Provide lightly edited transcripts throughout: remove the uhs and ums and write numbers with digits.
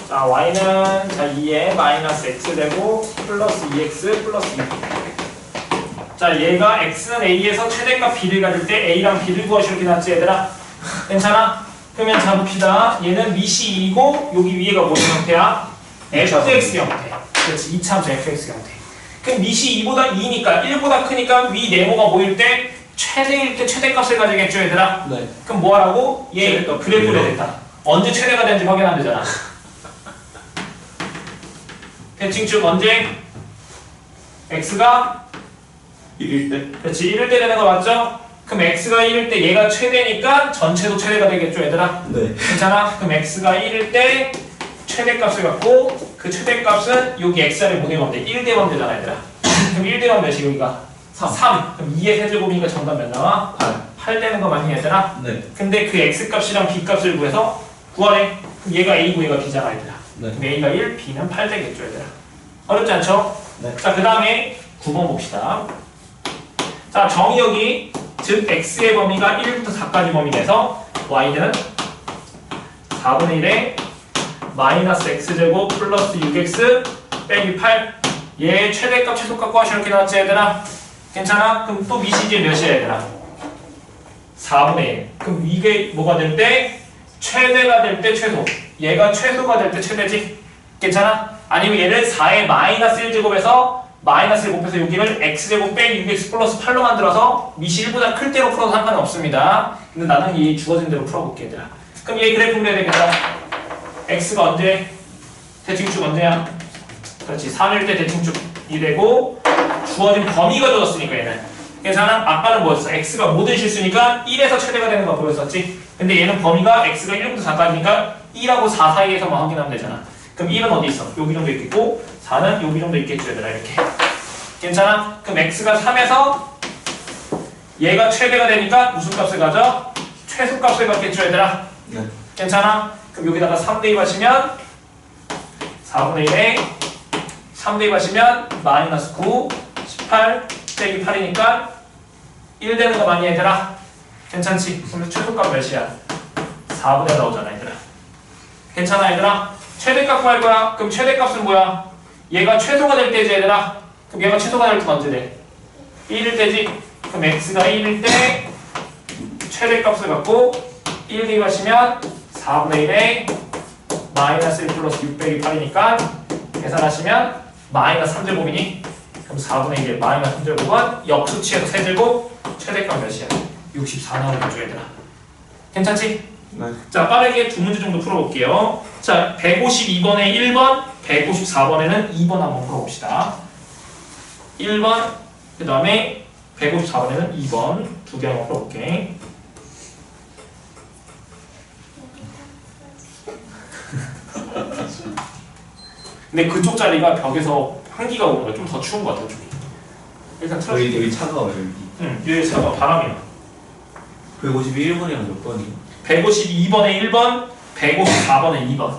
자, y는 자 2에 마이너스 x제곱 플러스 2x 플러스 2. 자, 얘가 x는 a에서 최대값 b를 가질 때 a랑 b를 구하시 이렇게 나왔지 얘들아? 괜찮아? 그러면 자 봅시다. 얘는 밑이 2고 여기 위에가 무슨 형태야? fx 형태. 그렇지, 2차함수 fx 형태. 그럼 밑이 2보다 2니까 1보다 크니까 위 네모가 보일 때 최대일 때 최대값을 가지겠죠 얘들아? 네. 그럼 뭐 하라고? 얘 그래프를 해야겠다. 언제 최대가 되는지 확인 안 되잖아. 대칭축 언제? x가 1일 때? 그렇지, 1일 때 되는 거 맞죠? 그럼 x가 1일 때 얘가 최대니까 전체도 최대가 되겠죠 얘들아? 네. 괜찮아? 그럼 x가 1일 때 최대값을 갖고 그 최대값은 여기 x를 못 외우면 돼. 1 대면 되잖아 얘들아. 그럼 1 대면 몇이 여기가? 3. 그럼 2의 세제곱이니까 정답 몇 나와? 8 되는 거 맞니 얘들아? 네. 근데 그 x값이랑 b값을 구해서 구하래. 그럼 얘가 a고 얘가 b잖아 얘들아. 네. 그럼 a가 1, b는 8 되겠죠 얘들아. 어렵지 않죠? 네. 자, 그 다음에 9번 봅시다. 자, 정의역이 즉 x의 범위가 1부터 4까지 범위돼서 y는 4분의 1에 마이너스 x제곱 플러스 6x 빼기 8. 얘 최대값 최소값 구하시 이렇게 나왔지 얘들아? 괜찮아? 그럼 또 밑이 이제 몇이야 얘들아? 4분의 1. 그럼 이게 뭐가 될 때? 최대가 될 때 최소. 얘가 최소가 될 때 최대지? 괜찮아? 아니면 얘를 4의 마이너스 1제곱에서 마이너스 1 곱해서 여기를 x제곱 빼기 6x 플러스 8로 만들어서 밑이 1보다 클 때로 풀어도 상관은 없습니다. 근데 나는 이 주어진 대로 풀어볼게 얘들아. 그럼 얘 그래프 그려야 되겠다. x가 언제? 대칭축 언제야? 그렇지, 3일 때 대칭축이 되고 주어진 범위가 주어졌으니까 얘는. 괜찮아? 아까는 뭐였어? x가 모든 실수니까 1에서 최대가 되는 거 보였었지? 근데 얘는 범위가 x가 1부터 4까지니까 1하고 4 사이에서만 확인하면 되잖아. 그럼 1은 어디 있어? 여기 정도 있겠고 4는 여기 정도 있겠죠 얘들아 이렇게. 괜찮아? 그럼 x가 3에서 얘가 최대가 되니까 무슨 값을 가져? 최소값을 갖겠죠 얘들아? 네. 괜찮아? 그럼 여기다가 3 대입하시면 4분의 1에 3 대입하시면 마이너스 9, 18 빼기 8이니까 1 되는 거 많이 얘들아? 괜찮지? 그럼 최소값 몇이야? 4분의 1 나오잖아 얘들아. 괜찮아 얘들아? 최대값 구할 거야. 그럼 최대값은 뭐야? 얘가 최소가 될 때지 얘들아. 그럼 얘가 최소가 될 때 언제 돼? 1일 때지. 그럼 x가 1일 때 최대값을 갖고 1 대입하시면 4분의 1에 마이너스 1 플러스 6 빼기 8이니까 계산하시면 마이너스 3제곱이니? 그럼 4분의 1에 마이너스 3제곱은 역수치에서 세제곱 최대값 몇이야? 64 나오겠죠 얘들아. 괜찮지? 네. 자, 빠르게 두 문제 정도 풀어볼게요. 자, 152번에 1번, 154번에는 2번 한번 풀어봅시다. 1번, 그 다음에 154번에는 2번 두 개 한번 풀어볼게. 근데 그쪽 자리가 벽에서 한기가 오는 거야. 좀 더 추운 것 같아, 쪽이. 일단 틀어줄게. 여기 차가워요 여기. 응, 여기 차가 바람이 나. 151번이랑 몇 번이요? 152번에 1번, 154번에 2번.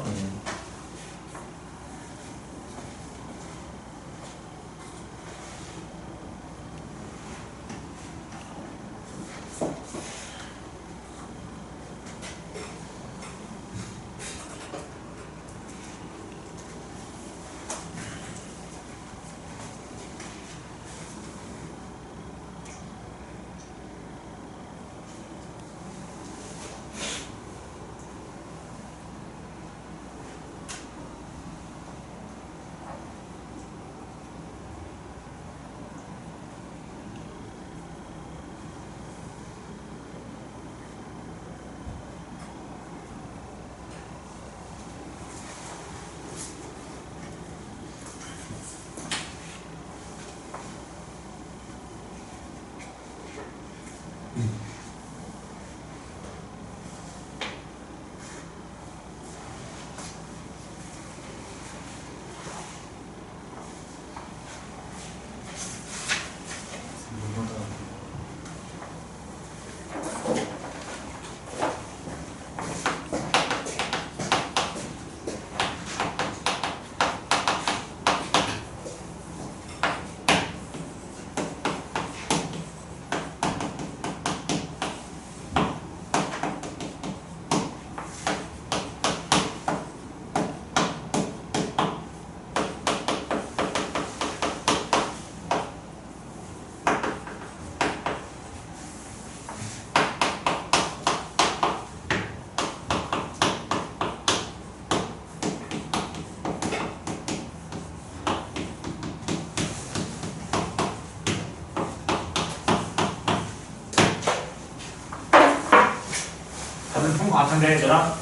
다들 푼 것 같은데 얘들아.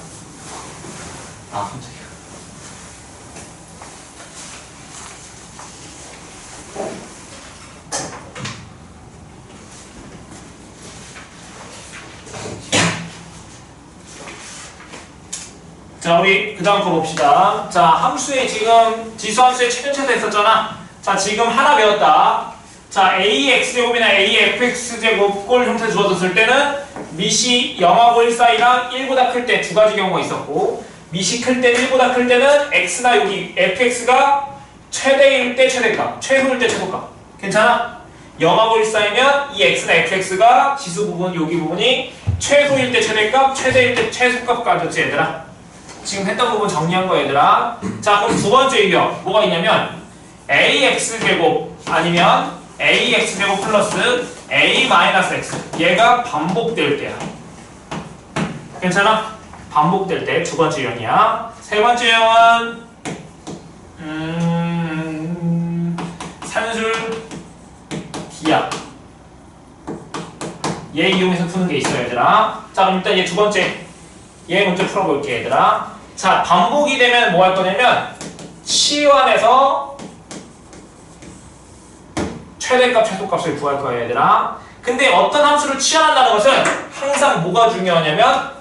아, 깜짝이야. 자, 우리 그 다음 거 봅시다. 자, 함수에 지금 지수함수에 최전체도 했었잖아. 자, 지금 하나 배웠다. 자, AX제곱이나 AFX제곱 꼴 형태 주어졌을 때는 밑이 0하고 1 사이랑 1보다 클 때 두 가지 경우가 있었고, 밑이 클 때 1보다 클 때는 X나 여기 FX가 최대일 때 최대값, 최소일 때 최소값. 괜찮아? 0하고 1 사이면 이 X나 FX가 지수 부분, 여기 부분이 최소일 때 최대값, 최대일 때 최소값 가졌지 얘들아? 지금 했던 부분 정리한 거 얘들아. 자, 그럼 두 번째 유형 뭐가 있냐면 AX제곱 아니면 AX제곱 플러스 A-X 얘가 반복될 때야. 괜찮아? 반복될 때 두 번째 유형이야. 세 번째 유형은 산술 기하 얘 이용해서 푸는 게 있어 얘들아. 자, 그럼 일단 얘 두 번째 얘 먼저 풀어볼게 얘들아. 자, 반복이 되면 뭐 할 거냐면 치환해서 최대값, 최소값을 구할 거예요 얘들아. 근데 어떤 함수를 치환한다는 것은 항상 뭐가 중요하냐면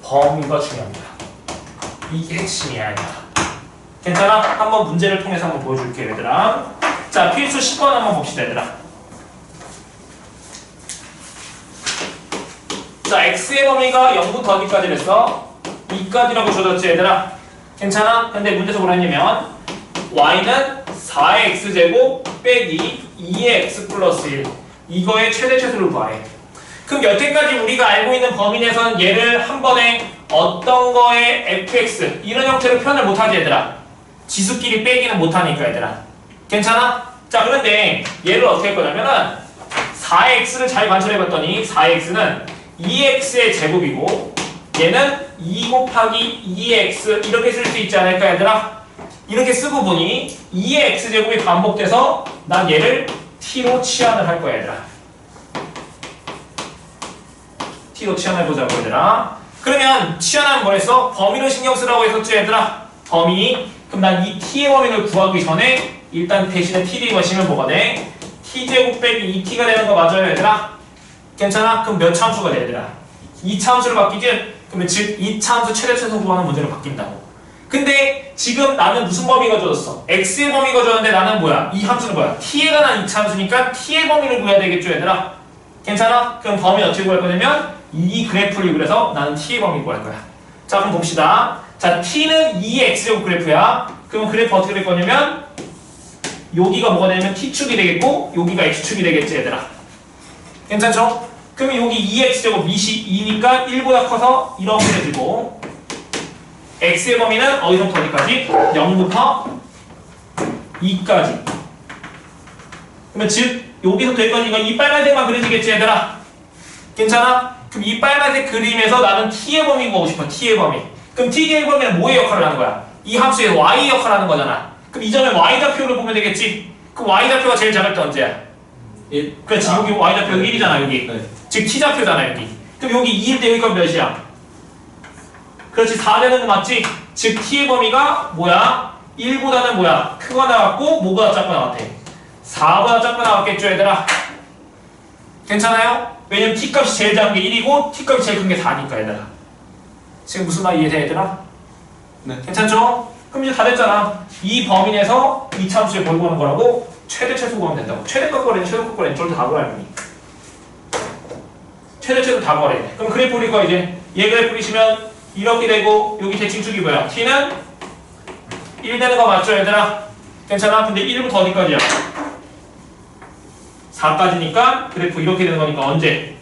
범위가 중요합니다. 이게 핵심이야 얘들아. 괜찮아? 한번 문제를 통해서 한번 보여줄게 얘들아. 자, 필수 10번 한번 봅시다 얘들아. 자, x의 범위가 0부터 어디까지 됐어? 2까지라고 줘줬지 얘들아. 괜찮아? 근데 문제에서 뭐라 했냐면 y는 4의 x제곱 빼기 2의 x 플러스 1 이거의 최대 최소를 구하래. 그럼 여태까지 우리가 알고 있는 범위 내에서는 얘를 한 번에 어떤 거에 fx 이런 형태로 표현을 못하지 얘들아. 지수끼리 빼기는 못하니까 얘들아. 괜찮아? 자, 그런데 얘를 어떻게 할 거냐면은 4의 x를 잘 관찰해봤더니 4의 x는 2x의 제곱이고 얘는 2 곱하기 2의 x 이렇게 쓸 수 있지 않을까 얘들아? 이렇게 쓰고 보니 2의 x제곱이 반복돼서 난 얘를 t로 치환을 할 거야 얘들아. t로 치환해보자고 얘들아. 그러면 치환하면 뭐 했어? 범위로 신경 쓰라고 했었지 얘들아. 범위. 그럼 난 이 t의 범위를 구하기 전에 일단 대신에 t 대입하시면 뭐가 돼? t제곱 빼기 2t가 되는 거 맞아요 얘들아? 괜찮아? 그럼 몇 차함수가 돼 얘들아? 2차함수로 바뀌지? 그러면 즉 2차함수 최대 최소 구하는 문제로 바뀐다고. 근데 지금 나는 무슨 범위가 주어졌어? x의 범위가 주어졌는데 나는 뭐야? 이 함수는 뭐야? t에 관한 2차함수니까 t의 범위를 구해야 되겠죠 얘들아? 괜찮아? 그럼 범위 어떻게 구할 거냐면 이 그래프를 그래서 나는 t의 범위 구할 거야. 자, 그럼 봅시다. 자, t는 2의 x제곱 그래프야. 그럼 그래프 어떻게 될 거냐면 여기가 뭐가 되냐면 t축이 되겠고 여기가 x축이 되겠지 얘들아. 괜찮죠? 그러면 여기 2x제곱 밑이 2니까 1보다 커서 이렇게 되고 x의 범위는 어디서부터 어디까지? 0부터 2까지. 그러면 즉 여기서부터 여기까지가 이 빨간색만 그려지겠지 얘들아. 괜찮아? 그럼 이 빨간색 그림에서 나는 t의 범위 보고 싶어. t의 범위. 그럼 t의 범위는 뭐의 역할을 하는 거야? 이 함수의 y의 역할을 하는 거잖아. 그럼 이 점에 y좌표를 보면 되겠지? 그럼 y좌표가 제일 작을 때 언제야? 1. 그렇지. 여기 y좌표가 1이잖아 여기. 네. 즉 t좌표잖아 여기. 그럼 여기 2일 때 여기가 몇이야? 그렇지. 4 되는 거 맞지? 즉 t의 범위가 뭐야? 1보다는 뭐야? 크거 나왔고 뭐보다 작고 나왔대? 4보다 작고 나왔겠죠 얘들아? 괜찮아요? 왜냐면 t값이 제일 작은 게 1이고 t값이 제일 큰 게 4니까 얘들아. 지금 무슨 말 이해돼 얘들아? 네. 괜찮죠? 그럼 이제 다 됐잖아. 이 범위 내에서 이 참수에 뭘 구하는 거라고? 최대 최소 구하면 된다고. 최대값 거래는 최소값 거래는 절대 다 구하는 거니. 최대 최소 다 구하래. 그럼 그래프 그릴 거 이제. 얘 그래프 그리시면 이렇게 되고 여기 대칭축이 뭐야? t는 1 되는 거 맞죠 얘들아? 괜찮아? 근데 1부터 어디까지야? 4까지니까 그래프 이렇게 되는 거니까 언제?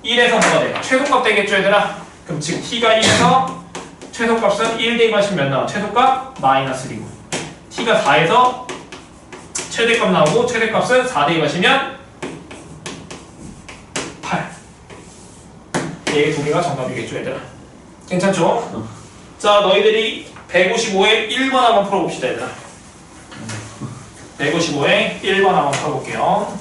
1에서 뭐가 돼? 최소값 되겠죠 얘들아? 그럼 즉 t가 1에서 최소값은 1 대입하시면 몇 나와? 최소값 마이너스 1이고 t가 4에서 최대값 나오고 최대값은 4 대입하시면 8. 얘 두 개가 정답이겠죠 얘들아? 괜찮죠? 자, 너희들이 155에 1번 한번 풀어봅시다 얘들아. 155에 1번 한번 풀어볼게요.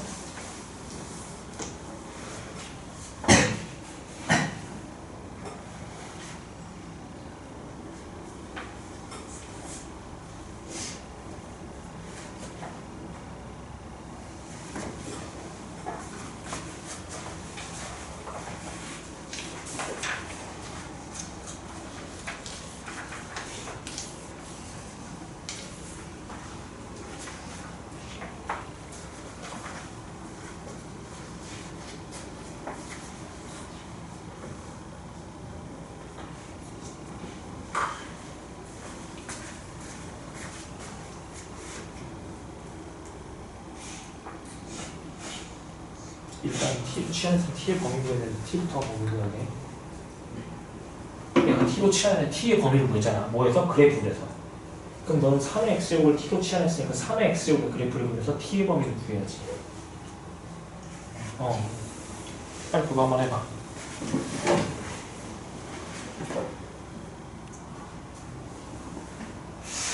일단 T로 취하는 T의 범위 구해야 되는데 T부터 범위 구하게. 내가 T로 취하는 T의 범위를 구했잖아. 뭐에서? 그래프에서. 그럼 너는 3의 X제곱을 T로 취하했으니까 3의 X제곱의 그래프를 그려서 T의 범위를 구해야지. 빨리 그거 한번 해봐.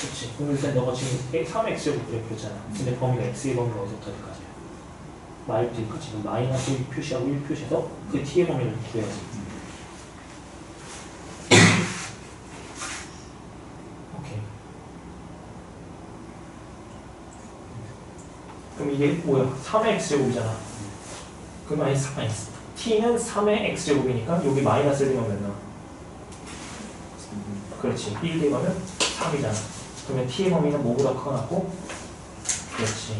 그렇지. 그럼 일단 너가 지금 3의 X제곱 그래프였잖아. 근데 범위가 X의 범위가 어디서부터 어디까지야? 마이너스 지금 마이너스 1 표시하고 1 표시해서 그 T의 범위를 구해야지. 오케이. 그럼 이게 뭐야? 3의 X제곱이잖아. 그럼 아니 T는 3의 X제곱이니까 여기 마이너스를 대면 몇 나? 그렇지. 1 대가면 3이잖아. 그러면 T의 범위는 뭐보다 크거나 같고? 그렇지.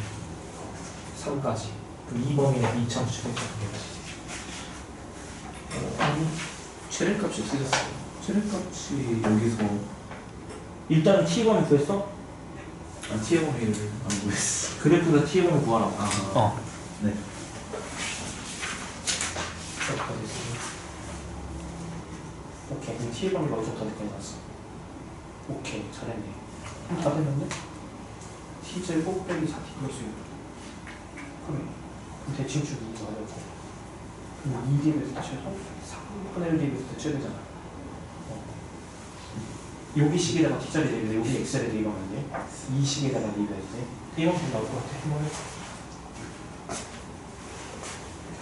3까지. 그럼 이 범위는 2차 수준에서 최대값이 어떻게 됐어요? 최대값이 여기서 일단은 T 범위 구했어? T의 범위를 안 구했어. 그래프에서 T의 범위 구하라고. 네. 오케이. 그럼 T의 범위가 어디서부터 어디까지 났어? 오케이. 잘했네. 다 됐는데? T제곱 빼기 4T 플러스 6. 그래. 그럼 대칭축이 이거 하려고. 그럼 2db에서 최소 3분의 1db에서 최대잖아. 여기 식에다가 T자리 대입해 여기 X자리 대입하면 돼. 이 식에다가 대입해야 돼. 이런 거 나올 것 같아. 한번 해봐.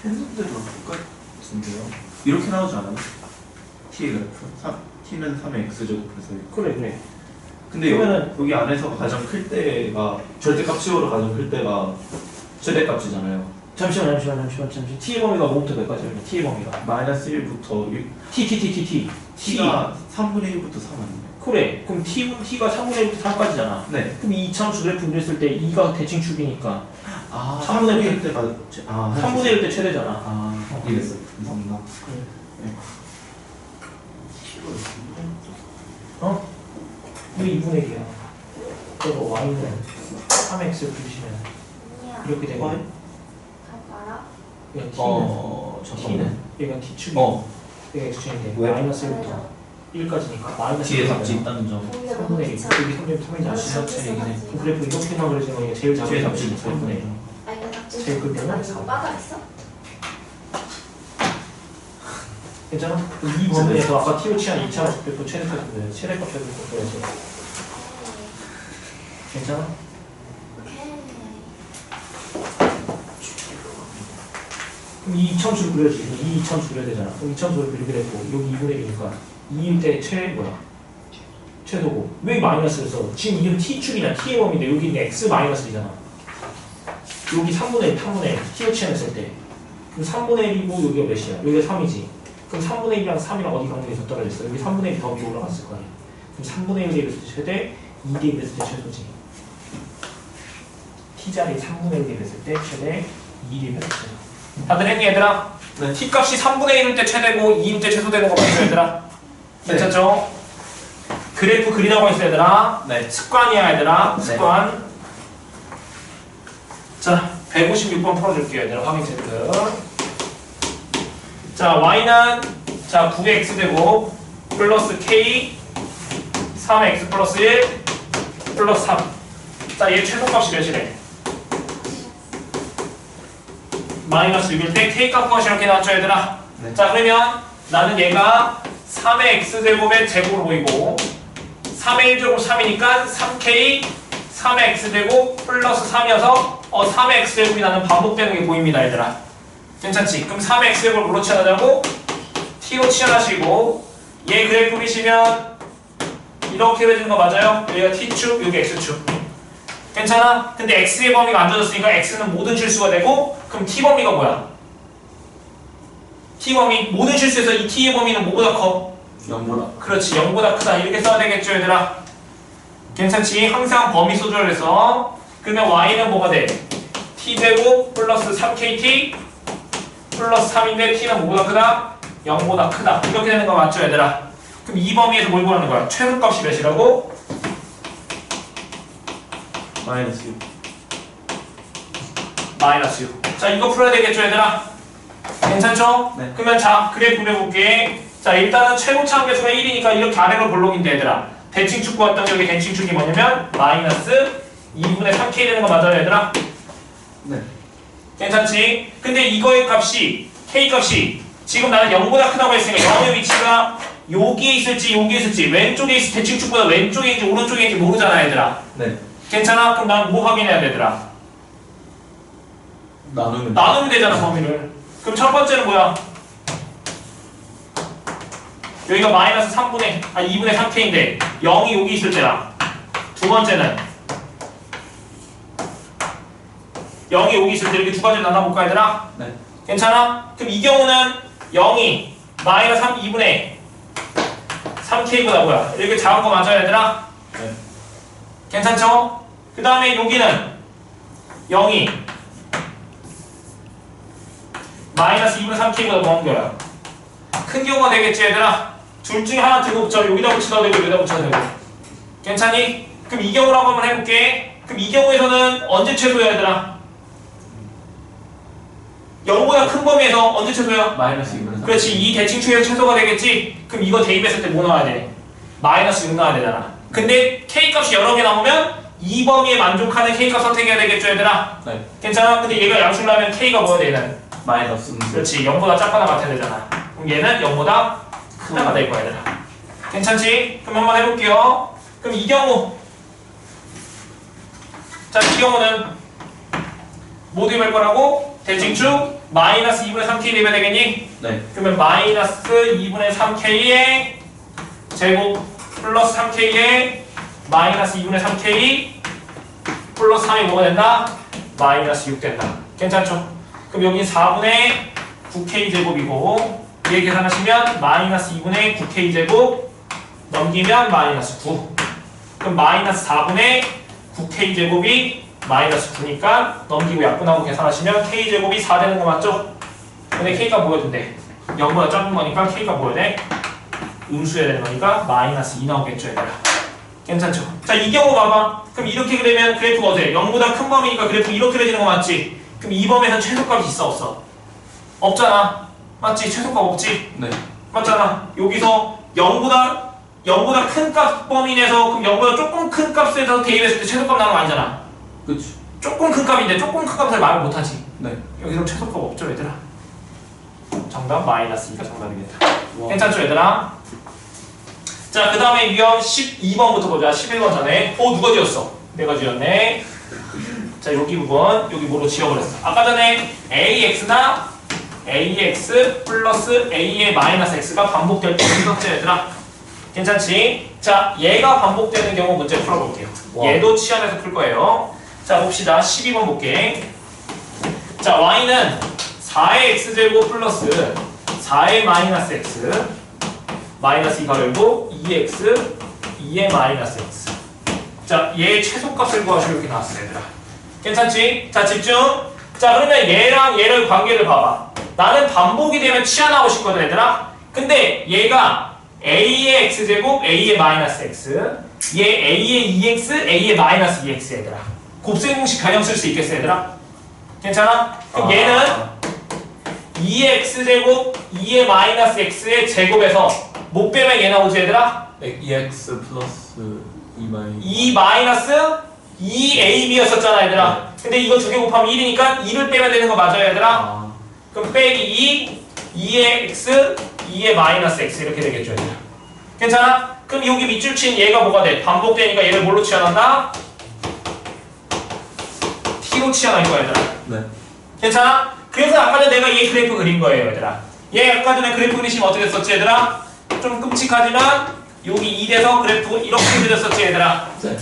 했는데도 똑같은데요? 이렇게 나오지 않아요? T의 그래프. T는 3의 X제곱 그래서 그래. 근데 여기 안에서 가장 클 때가 절대값치고로 가장 클 때가 최대값이잖아요. 잠시만. T의 범위가 뭐부터 몇까지야? T의 범위가. 마이너스 1부터 T. T가 3분의 1부터 3 아니에요? 그래. 그럼 T가 3분의 1부터 3까지잖아. 네. 그럼 이 이차함수 그래프 그렸을 때 2가 대칭축이니까 3분의 1 때가 3분의 1 때 최대잖아. 이랬어요. 감사합니다. 이게 2분의 1이야. 그래서 y는 3x를 부르시면 이렇게 되고 T는 얘가 T축이 얘가 X축인데 왜? 마이너스 1부터 1까지니까 마이너스 뒤에 1 답지 있다는 점. 3분의 1 여기 3.3이잖아. 지나치네. 그래프 이렇게만 그려지는 거니까 제일 작은 뒤에 답지 답지 3분의 1 제일 큰 데는 4. 빠져있어? 괜찮아? 이 범위에서 아까 T로 취한 2차 그래프 최대값 최대값 괜찮아? 그럼 이 이참수를 그려야지. 이 이참수 그려야 되잖아. 그럼 이참수를 그리게 됐고 여기 2분의 1이니까 2일 때 최소고 왜 마이너스를 써? 지금 이건 T축이나 T의 범위인데 여기 있는 X 마이너스이잖아. 여기 3분의 1, 3분의 1 T로 취했을 때 그럼 3분의 1이고 여기가 몇이야? 여기가 3이지. 그럼 3분의 1이랑 3이랑 어디 관계에서 떨어졌어? 여기 3분의 1이 더 위로 올라갔을 거 아니야. 그럼 3분의 1에 있을 때 최대, 2에 있을 때 최소지. T자리 3분의 1에 있을 때 최대, 2에 있을 때 최소. 다들 했니 얘들아? 네. T값이 3분의 1일 때 최대고 2일 때 최소되는 거 맞죠 얘들아? 괜찮죠? 그래프 그리라고 했어 얘들아. 네. 습관이야 얘들아. 습관. 자 156번 풀어줄게요 얘들아. 확인 체크. 자 y는 자 9x 되고 플러스 k 3x 플러스 1 플러스 3. 자 얘 최소값이 몇이래? 마이너스 6일 때 k값 구하시 이렇게 나왔죠 얘들아. 네. 자 그러면 나는 얘가 3의 x제곱의 제곱으로 보이고 3의 1제곱 3이니까 3k 3의 x제곱 플러스 3이어서 3의 x제곱이 나는 반복되는 게 보입니다 얘들아. 괜찮지? 그럼 3의 x제곱을 뭐로 치환하자고? t로 치환하시고 얘 그래프 보시면 이렇게 되는 거 맞아요? 여기가 t축 여기 x축 괜찮아? 근데 x의 범위가 안 젖었으니까 x는 모든 실수가 되고 그럼 t 범위가 뭐야? t 범위 모든 실수에서 이 t의 범위는 뭐보다 커? 0보다. 그렇지 0보다 크다 이렇게 써야 되겠죠 얘들아. 괜찮지? 항상 범위 소절해서 그러면 y는 뭐가 돼? t제곱 플러스 3kt 플러스 3인데 t는 뭐보다 크다? 0보다 크다 이렇게 되는 거 맞죠 얘들아? 그럼 이 범위에서 뭘 구하는 거야? 최소값이 몇이라고? 마이너스 6. 마이너스 6. 자 이거 풀어야 되겠죠 얘들아? 괜찮죠? 네. 그러면 자 그래프 그려볼게. 자 일단은 최고차 함계수가 1이니까 이렇게 아래로 볼록인데 얘들아 대칭축 구했던 여기 대칭축이 뭐냐면 마이너스 2분의 3k 되는 거 맞아요 얘들아? 네. 괜찮지? 근데 이거의 값이 k 값이 지금 나는 0보다 크다고 했으니까 0의 위치가 여기에 있을지 여기에 있을지 왼쪽에 있을 대칭축보다 왼쪽에 있는지 오른쪽에 있는지 모르잖아 얘들아. 네. 괜찮아? 그럼 난 뭐 확인해야 되더라? 나누면 되잖아 범위를. 그럼 첫 번째는 뭐야? 여기가 마이너스 2분의 3k인데 0이 여기 있을 때랑 두 번째는 0이 여기 있을 때 이렇게 두 가지를 나눠볼까 얘들아? 네. 괜찮아? 그럼 이 경우는 0이 마이너스 2분의 3k보다 뭐야? 이렇게 작은 거 맞아요 얘들아? 네. 괜찮죠? 그 다음에 여기는 0이 마이너스 2분의 3k보다 먼 거야. 큰 경우가 되겠지 얘들아? 둘 중에 하나 들고 붙여. 여기다 붙여도 되고 여기다 붙여도 되고. 괜찮니? 그럼 이 경우로 한번 해볼게. 그럼 이 경우에서는 언제 최소야 얘들아? 0보다 큰 범위에서 언제 최소야? 마이너스 2분의 3. 그렇지. 이 대칭축에서 최소가 되겠지? 그럼 이거 대입했을 때 뭐 나와야 돼? 마이너스 6 나와야 되잖아. 근데 K값이 여러 개 나오면 이 범위에 만족하는 K값 선택해야 되겠죠 얘들아? 네. 괜찮아? 근데 얘가 양수를 하면 K가 뭐야 얘는? 마이너스. 그렇지. 0보다 작거나 같아야 되잖아. 그럼 얘는 0보다 크다가 될 거야 얘들아. 괜찮지? 그럼 한번 해볼게요. 그럼 이 경우 자, 이 경우는 뭐 대입할 거라고? 대칭축 마이너스 2분의 3k 대입해야 되겠니? 네. 그러면 마이너스 2분의 3k의 제곱 플러스 3k의 마이너스 2분의 3k 플러스 3이 뭐가 된다? 마이너스 6 된다. 괜찮죠? 그럼 여기 4분의 9k 제곱이고 얘 계산하시면 마이너스 2분의 9k 제곱 넘기면 마이너스 9. 그럼 마이너스 4분의 9k 제곱이 마이너스 9니까 넘기고 약분하고 계산하시면 k 제곱이 4 되는 거 맞죠? 근데 k가 뭐야 된대? 0보다 작은 거니까 k가 뭐야 돼? 음수여야 되는 거니까 마이너스 2 나오겠죠 얘들아. 괜찮죠? 자, 이 경우 봐봐. 그럼 이렇게 그리면 그래프가 어때? 0보다 큰 범위니까 그래프 이렇게 그려지는 거 맞지? 그럼 이 범위에선 최소값이 있어 없어? 없잖아. 맞지? 최소값 없지? 네. 맞잖아. 여기서 0보다 큰 값 범위 내서 그럼 0보다 조금 큰 값에서 대입했을 때 최소값 나오는 거 아니잖아. 그치. 조금 큰 값인데 조금 큰 값을 말을 못하지. 네. 여기서 최소값 없죠 얘들아. 정답 마이너스 2가 정답이겠다. 와. 괜찮죠 얘들아? 자, 그 다음에 유형 12번부터 보자. 11번 전에 누가 지었어? 내가 지었네. 자, 여기 부분 여기 뭐로 지워버렸어. 아까 전에 AX나 AX 플러스 A의 마이너스 X가 반복될 때 이렇게 얘들아. 괜찮지? 자, 얘가 반복되는 경우 문제 풀어볼게요. 와. 얘도 치환해서 풀 거예요. 자, 봅시다. 12번 볼게. 자, Y는 4의 X제곱 플러스 4의 마이너스 X 마이너스 2가 열고 2X 2의 마이너스 X. 자, 얘의 최소값을 구하시고 이렇게 나왔어요 얘들아. 괜찮지? 자, 집중. 자, 그러면 얘랑 얘를 관계를 봐봐. 나는 반복이 되면 치환하고 싶거든 얘들아. 근데 얘가 A의 X제곱 A의 마이너스 X 얘 A의 2X A의 마이너스 2X 얘들아. 곱셈 공식 변형 쓸 수 있겠어 얘들아? 괜찮아? 그럼 얘는 2의 X제곱 2의 마이너스 X의 제곱에서 못 빼면 얘 나오지 얘들아? 2x 플러스 2마이 2 마이너스 2AB였었잖아 얘들아. 근데 이거 두 개 곱하면 1이니까 2를 빼면 되는 거 맞아요 얘들아? 그럼 빼기 2 2의 X 2의 마이너스 X 이렇게 되겠죠 얘들아. 괜찮아? 그럼 여기 밑줄 친 얘가 뭐가 돼? 반복되니까 얘를 뭘로 치환한다? T로 치환할 거야 얘들아. 네. 괜찮아? 그래서 아까 전에 내가 얘 그래프 그린 거예요 얘들아. 얘 아까 전에 그래프 그리시면 어떻게 됐었지 얘들아? 좀 끔찍하지만 여기 2 돼서 그래프 이렇게 그렸었지 얘들아. 네.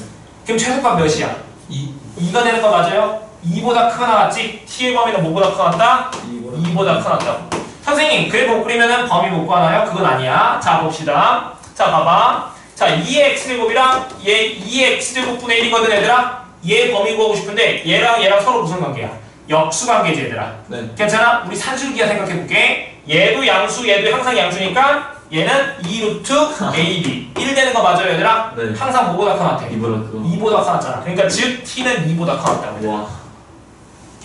그럼 최소값 몇이야? 2가 되는 거 맞아요? 2보다 크가 나왔지? T의 범위는 뭐보다 크가 났다? 2보다 크가 났다고. 선생님 그래프 못 그리면은 범위 못 구하나요? 그건 아니야. 자 봅시다. 자 봐봐. 자 2의 X제곱이랑 얘 2의 X제곱분의 1이거든 얘들아. 얘 범위 구하고 싶은데 얘랑 서로 무슨 관계야? 역수관계지 얘들아. 네. 괜찮아? 우리 산술기하 생각해볼게. 얘도 양수 얘도 항상 양수니까 얘는 2루트 AB 1 되는 거 맞아요 얘들아? 네. 항상 뭐보다 커 같아? 2보다 크고 2보다 커 같잖아. 그러니까 즉 T는 2보다 커 같다고. 와.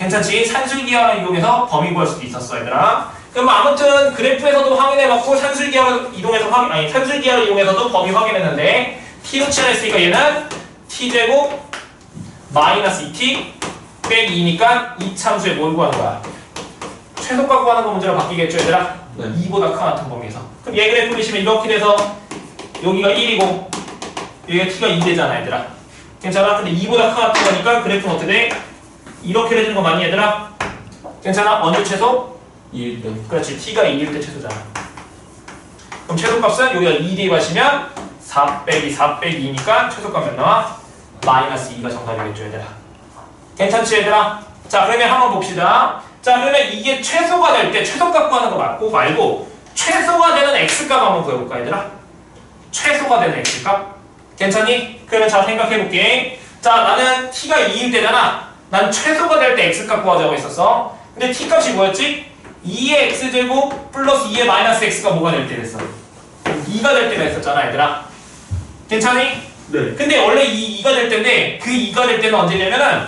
괜찮지? 산술기하를 이용해서 범위 구할 수도 있었어 얘들아. 그럼 아무튼 그래프에서도 확인해봤고 산술기하를 이용해서 산술기하를 이용해서도 범위 확인했는데 t로 칠했으니까 얘는 t제곱 마이너스 2t 빼기 2니까 이 참수에 뭘 구하는 거야? 최소값 구하는 거 문제로 바뀌겠죠 얘들아? 네. 2보다 같은 범위에서. 그럼 얘 그래프 그리시면 이렇게 돼서 여기가 1이고 여기가 t가 2 되잖아 얘들아. 괜찮아? 근데 2보다 같은 거니까 그래프는 어떻게 돼? 이렇게 되는 거 맞니 얘들아? 괜찮아? 언제 최소? 2일 때. 그렇지. t가 2일 때 최소잖아. 그럼 최소값은 여기가 2 대입하시면 4 빼기 4 빼기 2니까 최소값 몇 나와? 마이너스 2가 정답이겠죠 얘들아. 괜찮지 얘들아? 자 그러면 한번 봅시다. 자 그러면 이게 최소가 될 때 최소값 구하는 거 맞고 말고 최소가 되는 x값 한번 구해볼까 얘들아? 최소가 되는 x값? 괜찮니? 그러면 잘 생각해볼게. 자 나는 t가 2일 때잖아. 난 최소가 될 때 x값 구하자고 했었어. 근데 t값이 뭐였지? 2의 x제곱 플러스 2의 마이너스 x가 뭐가 될 때 됐어? 2가 될 때가 있었잖아 얘들아. 괜찮니? 네. 근데 원래 2가 될 때인데 그 2가 될 때는 언제냐면은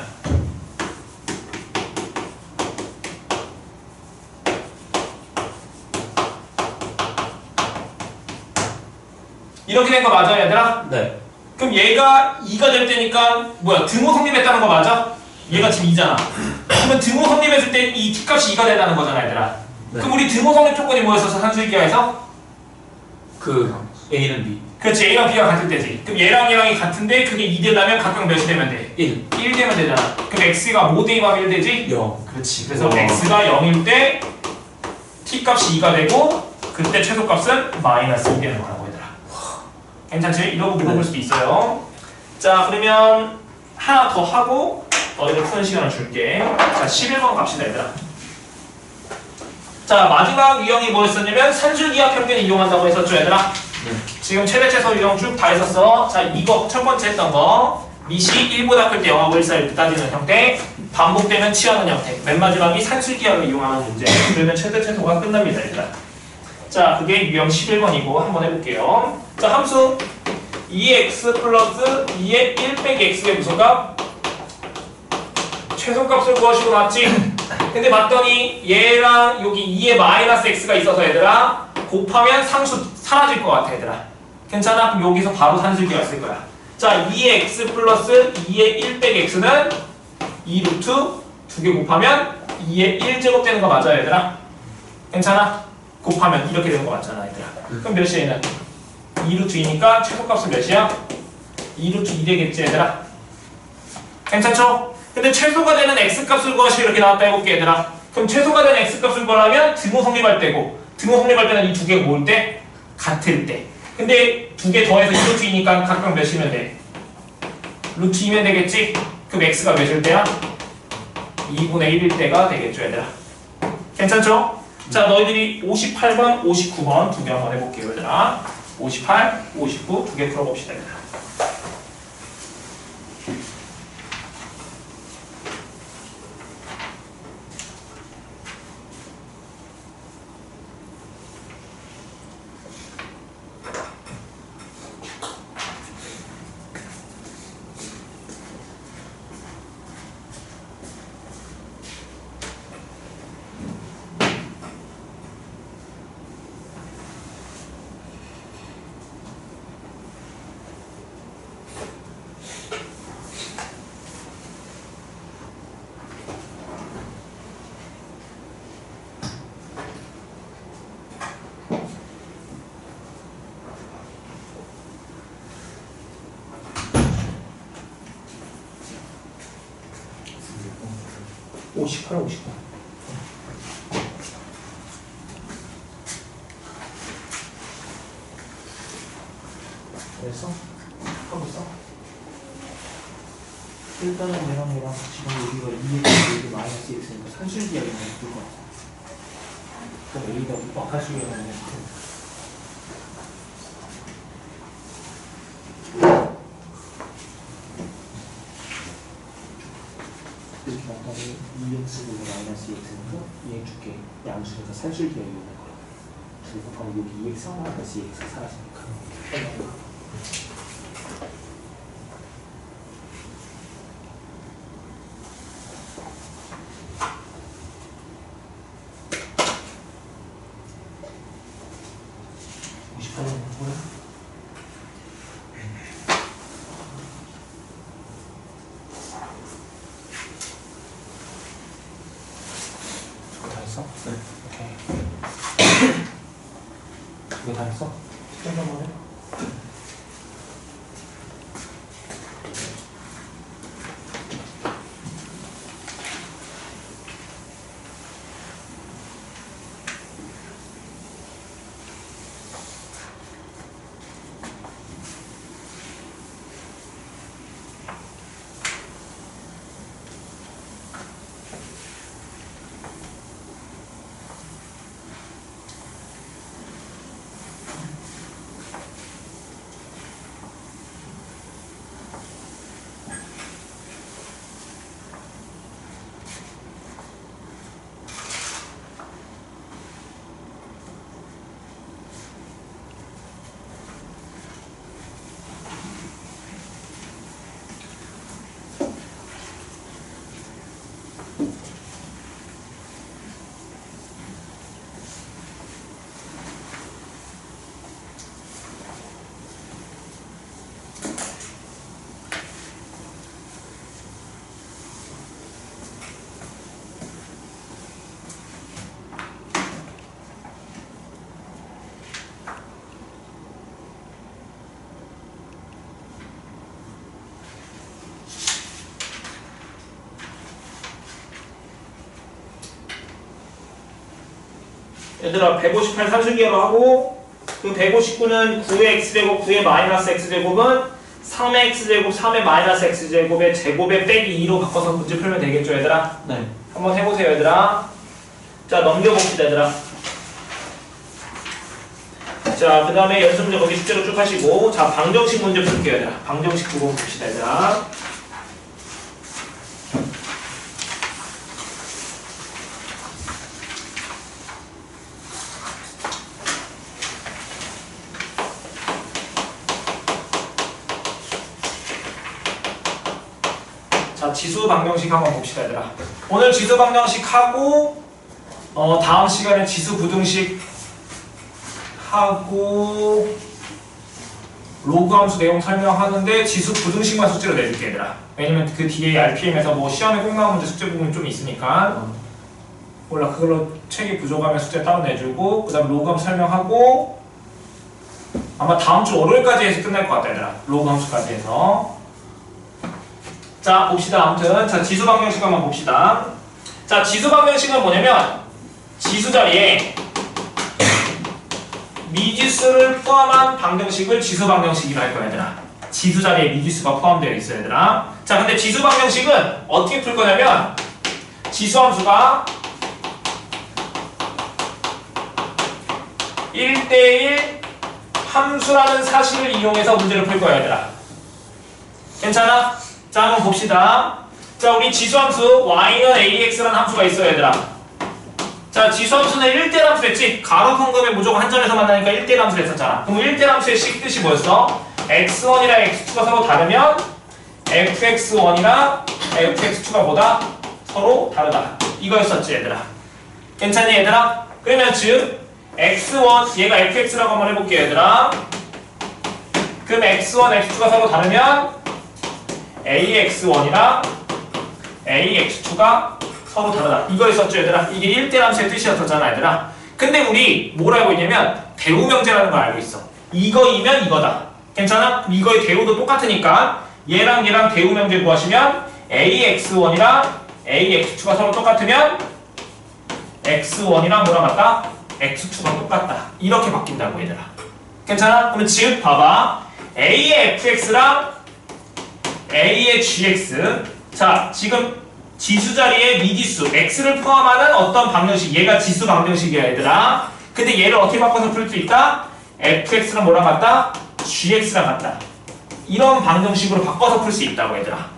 이렇게 된 거 맞아 얘들아? 네. 그럼 얘가 2가 될 때니까 뭐야 등호 성립했다는 거 맞아? 얘가 지금 2잖아. 그러면 등호 성립했을 때 이 t값이 2가 된다는 거잖아 얘들아. 네. 그럼 우리 등호 성립 조건이 뭐였었어 산술기하에서? 그 A는 B. 그렇지 A랑 B가 같을 때지. 그럼 얘랑 얘랑이 같은데 그게 2 되려면 각각 몇이 되면 돼? 1. 1 되면 되잖아. 그럼 x가 뭐 대입하면 1 되지? 0. 그렇지. 그래서 우와. x가 0일 때 t값이 2가 되고 그때 최소값은 마이너스 2 되는 거라고 얘들아. 괜찮지? 이러고 물어볼 수도 있어요. 자 그러면 하나 더 하고 너희들 푸는 시간을 줄게. 자 11번 갑시다 얘들아. 자 마지막 유형이 뭐였었냐면 산술기하 평균 이용한다고 했었죠 얘들아. 네. 지금 최대 최소 유형 쭉 다 했었어. 자 이거 첫 번째 했던 거 미시 1보다 클 때 영하고 1사이를 따지는 형태, 반복되면 취하는 형태. 맨 마지막이 산술기하를 이용하는 문제. 그러면 최대 최소가 끝납니다 얘들아. 자 그게 유형 11번이고 한번 해볼게요. 자 함수 2x 플러스 2의 1 빼기 x의 무소값 최소값을 구하시고 나왔지? 근데 봤더니 얘랑 여기 2의 마이너스 x가 있어서 얘들아 곱하면 상수 사라질 것 같아 얘들아. 괜찮아? 그럼 여기서 바로 산술기가 쓸 거야. 자 2의 x 플러스 2의 1 빼기 x는 2 루트 2개 곱하면 2의 1제곱 되는 거 맞아 얘들아? 괜찮아? 곱하면 이렇게 되는 거 맞잖아 얘들아. 그럼 몇이야 얘는? 2 루트 2니까 최소값은 몇이야? 2 루트 2 되겠지 얘들아? 괜찮죠? 근데 최소가 되는 x값을 구하시고 이렇게 나왔다 해볼게 얘들아. 그럼 최소가 되는 x값을 구하려면 등호 성립할 때고 등호 성립할 때는 이 두 개가 모일 때? 같을 때. 근데 두 개 더해서 2 루트 2니까 각각 몇이면 돼? 루트 2면 되겠지? 그럼 x가 몇일 때야? 2분의 1일 때가 되겠죠 얘들아. 괜찮죠? 자 너희들이 58번, 59번 두 개 한번 해볼게요 얘들아. 58, 59 두 개 풀어봅시다 얘들아. (58, 59) 그래서 하고 있어? 일단은 얘랑 지금 여기가 2x 여기 마이너스 x니까 산술기하게 나올 것 같아. 그럼 여기가 산술기하게 나올 것 같아. 이렇게 나타나면 2x 마이너스 x니까 얘 줄게 양수니까 산술기하게 나올 거야. 그리고 바로 여기 2x 마이너스 x 사라지니까. 알았어? 숙제 한번 해. 얘들아 158 산수기하로 하고 그 159는 9의 x제곱 9의 마이너스 x제곱은 3의 x제곱 3의 마이너스 x제곱의 제곱에 빼기 2로 바꿔서 문제 풀면 되겠죠 얘들아? 네. 한번 해보세요 얘들아. 자 넘겨봅시다 얘들아. 자 그 다음에 연습 문제 거기 숙제로 쭉 하시고 자 방정식 문제 풀게요 얘들아. 방정식 부분 봅시다 얘들아. 자 지수 방정식 한번 봅시다 얘들아. 오늘 지수 방정식 하고 다음 시간에 지수 부등식 하고 로그 함수 내용 설명하는데 지수 부등식만 숙제로 내줄게 얘들아. 왜냐면 그 뒤에 RPM에서 뭐 시험에 꼭 나온 문제 숙제 부분이 좀 있으니까 몰라 그걸로 책이 부족하면 숙제 따로 내주고 그 다음 로그 함수 설명하고 아마 다음 주 월요일까지 해서 끝날 것 같다 얘들아. 로그 함수까지 해서. 자 봅시다. 아무튼 자 지수 방정식 한번 봅시다. 자 지수 방정식은 뭐냐면 지수 자리에 미지수를 포함한 방정식을 지수 방정식이라 할 거야 얘들아. 지수 자리에 미지수가 포함되어 있어 얘들아. 자 근데 지수 방정식은 어떻게 풀 거냐면 지수 함수가 1대1 함수라는 사실을 이용해서 문제를 풀 거야 얘들아. 괜찮아? 자 한번 봅시다. 자 우리 지수함수 y는 ax라는 함수가 있어요 얘들아. 자 지수함수는 1대1 함수 했지? 가로 큰 놈에 무조건 한 점에서 만나니까 1대1 함수를 했었잖아. 그럼 1대1 함수의 식뜻이 뭐였어? x1이랑 x2가 서로 다르면 fx1이랑 fx2가 뭐다? 서로 다르다. 이거였었지 얘들아. 괜찮니 얘들아? 그러면 즉 x1 얘가 fx라고 한번 해볼게요 얘들아. 그럼 x1, x2가 서로 다르면 ax1이랑 ax2가 서로 다르다. 이거였었죠 얘들아. 이게 1대1 함수의 뜻이었잖아 얘들아. 근데 우리 뭘 알고 있냐면 대우명제라는 걸 알고 있어. 이거이면 이거다. 괜찮아? 이거의 대우도 똑같으니까 얘랑 얘랑 대우명제 구하시면 ax1이랑 ax2가 서로 똑같으면 x1이랑 뭐랑 같다? x2가 똑같다. 이렇게 바뀐다고 얘들아. 괜찮아? 그러면 즉 봐봐. a의 fx랑 a의 gx. 자 지금 지수 자리에 미지수 x를 포함하는 어떤 방정식, 얘가 지수 방정식이야 얘들아. 근데 얘를 어떻게 바꿔서 풀 수 있다? fx랑 뭐랑 같다? gx랑 같다. 이런 방정식으로 바꿔서 풀 수 있다고 얘들아.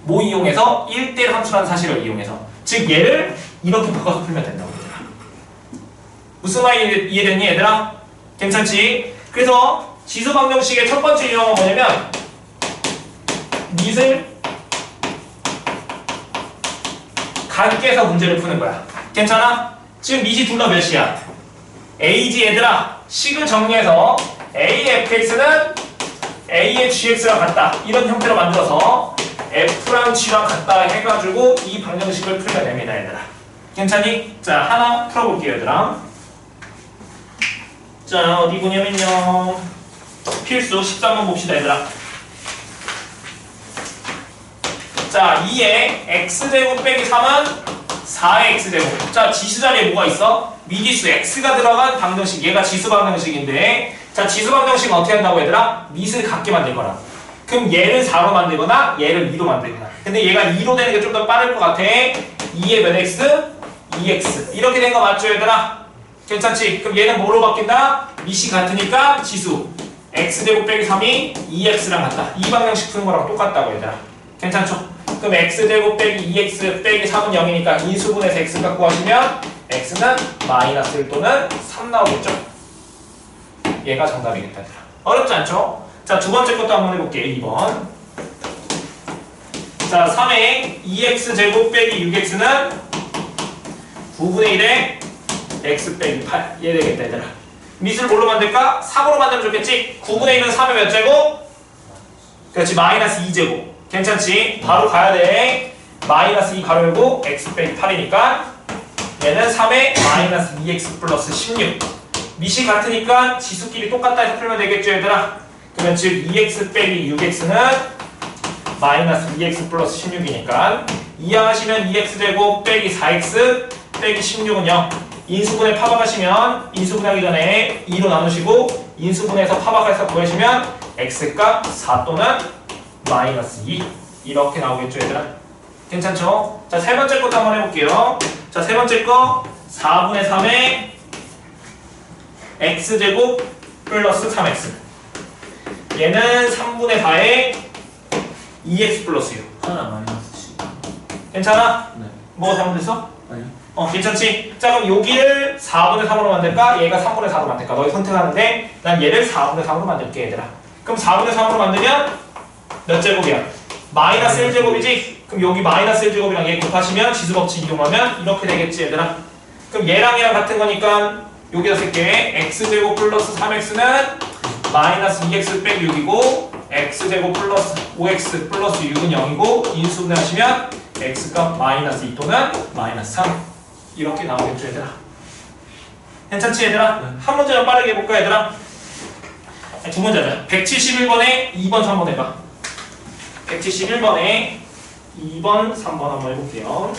뭐 이용해서? 1대1 함수라는 사실을 이용해서. 즉 얘를 이렇게 바꿔서 풀면 된다고 얘들아. 무슨 말이 이해됐니 얘들아? 괜찮지? 그래서 지수 방정식의 첫 번째 유형은 뭐냐면 밑을 각께서 문제를 푸는 거야. 괜찮아? 지금 밑이 둘 다 몇이야? a지 얘들아. 식을 정리해서 afx는 a의 gx랑 같다. 이런 형태로 만들어서 f랑 g랑 같다 해가지고 이 방정식을 풀면 됩니다 얘들아. 괜찮니? 자 하나 풀어볼게요 얘들아. 자 자, 어디 보냐면요. 필수 13번 봅시다, 얘들아. 자, 2의 x제곱 빼기 3은 4의 x제곱. 자, 지수 자리에 뭐가 있어? 미지수 x가 들어간 방정식. 얘가 지수 방정식인데, 자, 지수 방정식은 어떻게 한다고 얘들아? 밑을 같게 만들 거라. 그럼 얘를 4로 만들거나 얘를 2로 만들거나. 근데 얘가 2로 되는 게 좀 더 빠를 것 같아. 2의 몇 x? 2x. 이렇게 된 거 맞죠, 얘들아? 괜찮지? 그럼 얘는 뭐로 바뀐다? 밑이 같으니까 지수 x제곱 빼기 3이 2x랑 같다. 이 방정식 푸는 거랑 똑같다고 얘들아. 괜찮죠? 그럼 x제곱 빼기 2x 빼기 3은 0이니까 인수분해서 x 갖고 하시면 x는 마이너스 1 또는 3 나오겠죠? 얘가 정답이겠다. 얘들아. 어렵지 않죠? 자, 두 번째 것도 한번 해볼게요. 2번. 자, 3의 2x제곱 빼기 6x는 9분의 1의 x 빼기 8. 얘 되겠다, 얘들아. 밑을 뭘로 만들까? 3으로 만들면 좋겠지? 9분의 1은 3의 몇 제곱? 그렇지, 마이너스 2제곱. 괜찮지? 바로 가야 돼. 마이너스 2 가로 열고 x 빼기 8이니까 얘는 3의 마이너스 2x 플러스 16. 밑이 같으니까 지수끼리 똑같다 해서 풀면 되겠죠, 얘들아? 그러면 즉 2x 빼기 6x는 마이너스 2x 플러스 16이니까 이항하시면 2x제곱 빼기 4x 빼기 16은 0. 인수분해 파박하시면 인수분해하기 전에 2로 나누시고 인수분해해서 파박해서 구하시면 x값 4 또는 마이너스 2 이렇게 나오겠죠, 얘들아? 괜찮죠? 자, 세 번째 것도 한번 해볼게요. 자, 세 번째 거 4분의 3의 x제곱 플러스 3x. 얘는 3분의 4의 2x 플러스 6. 하나 마이너스 7. 괜찮아? 네. 뭐가 잘못됐어? 아니요. 괜찮지? 자, 그럼 여기를 4분의 3으로 만들까? 얘가 3분의 4로 만들까? 너희 선택하는데 난 얘를 4분의 3으로 만들게, 얘들아. 그럼 4분의 3으로 만들면 몇 제곱이야? 마이너스 1제곱이지? 그럼 여기 마이너스 1제곱이랑 얘 곱하시면 지수법칙 이용하면 이렇게 되겠지, 얘들아. 그럼 얘랑 얘랑 같은 거니까 여기다 쓸게. x제곱 플러스 3x는 마이너스 2x 빼기 6이고 x제곱 플러스 5x 플러스 6은 0이고 인수분해 하시면 x값 마이너스 2 또는 마이너스 3 이렇게 나오겠죠, 얘들아. 괜찮지, 얘들아? 네. 한 문제만 빠르게 해볼까, 얘들아? 두 문제 하자. 171번에 2번, 3번 해봐. 171번에 2번, 3번 한번 해볼게요.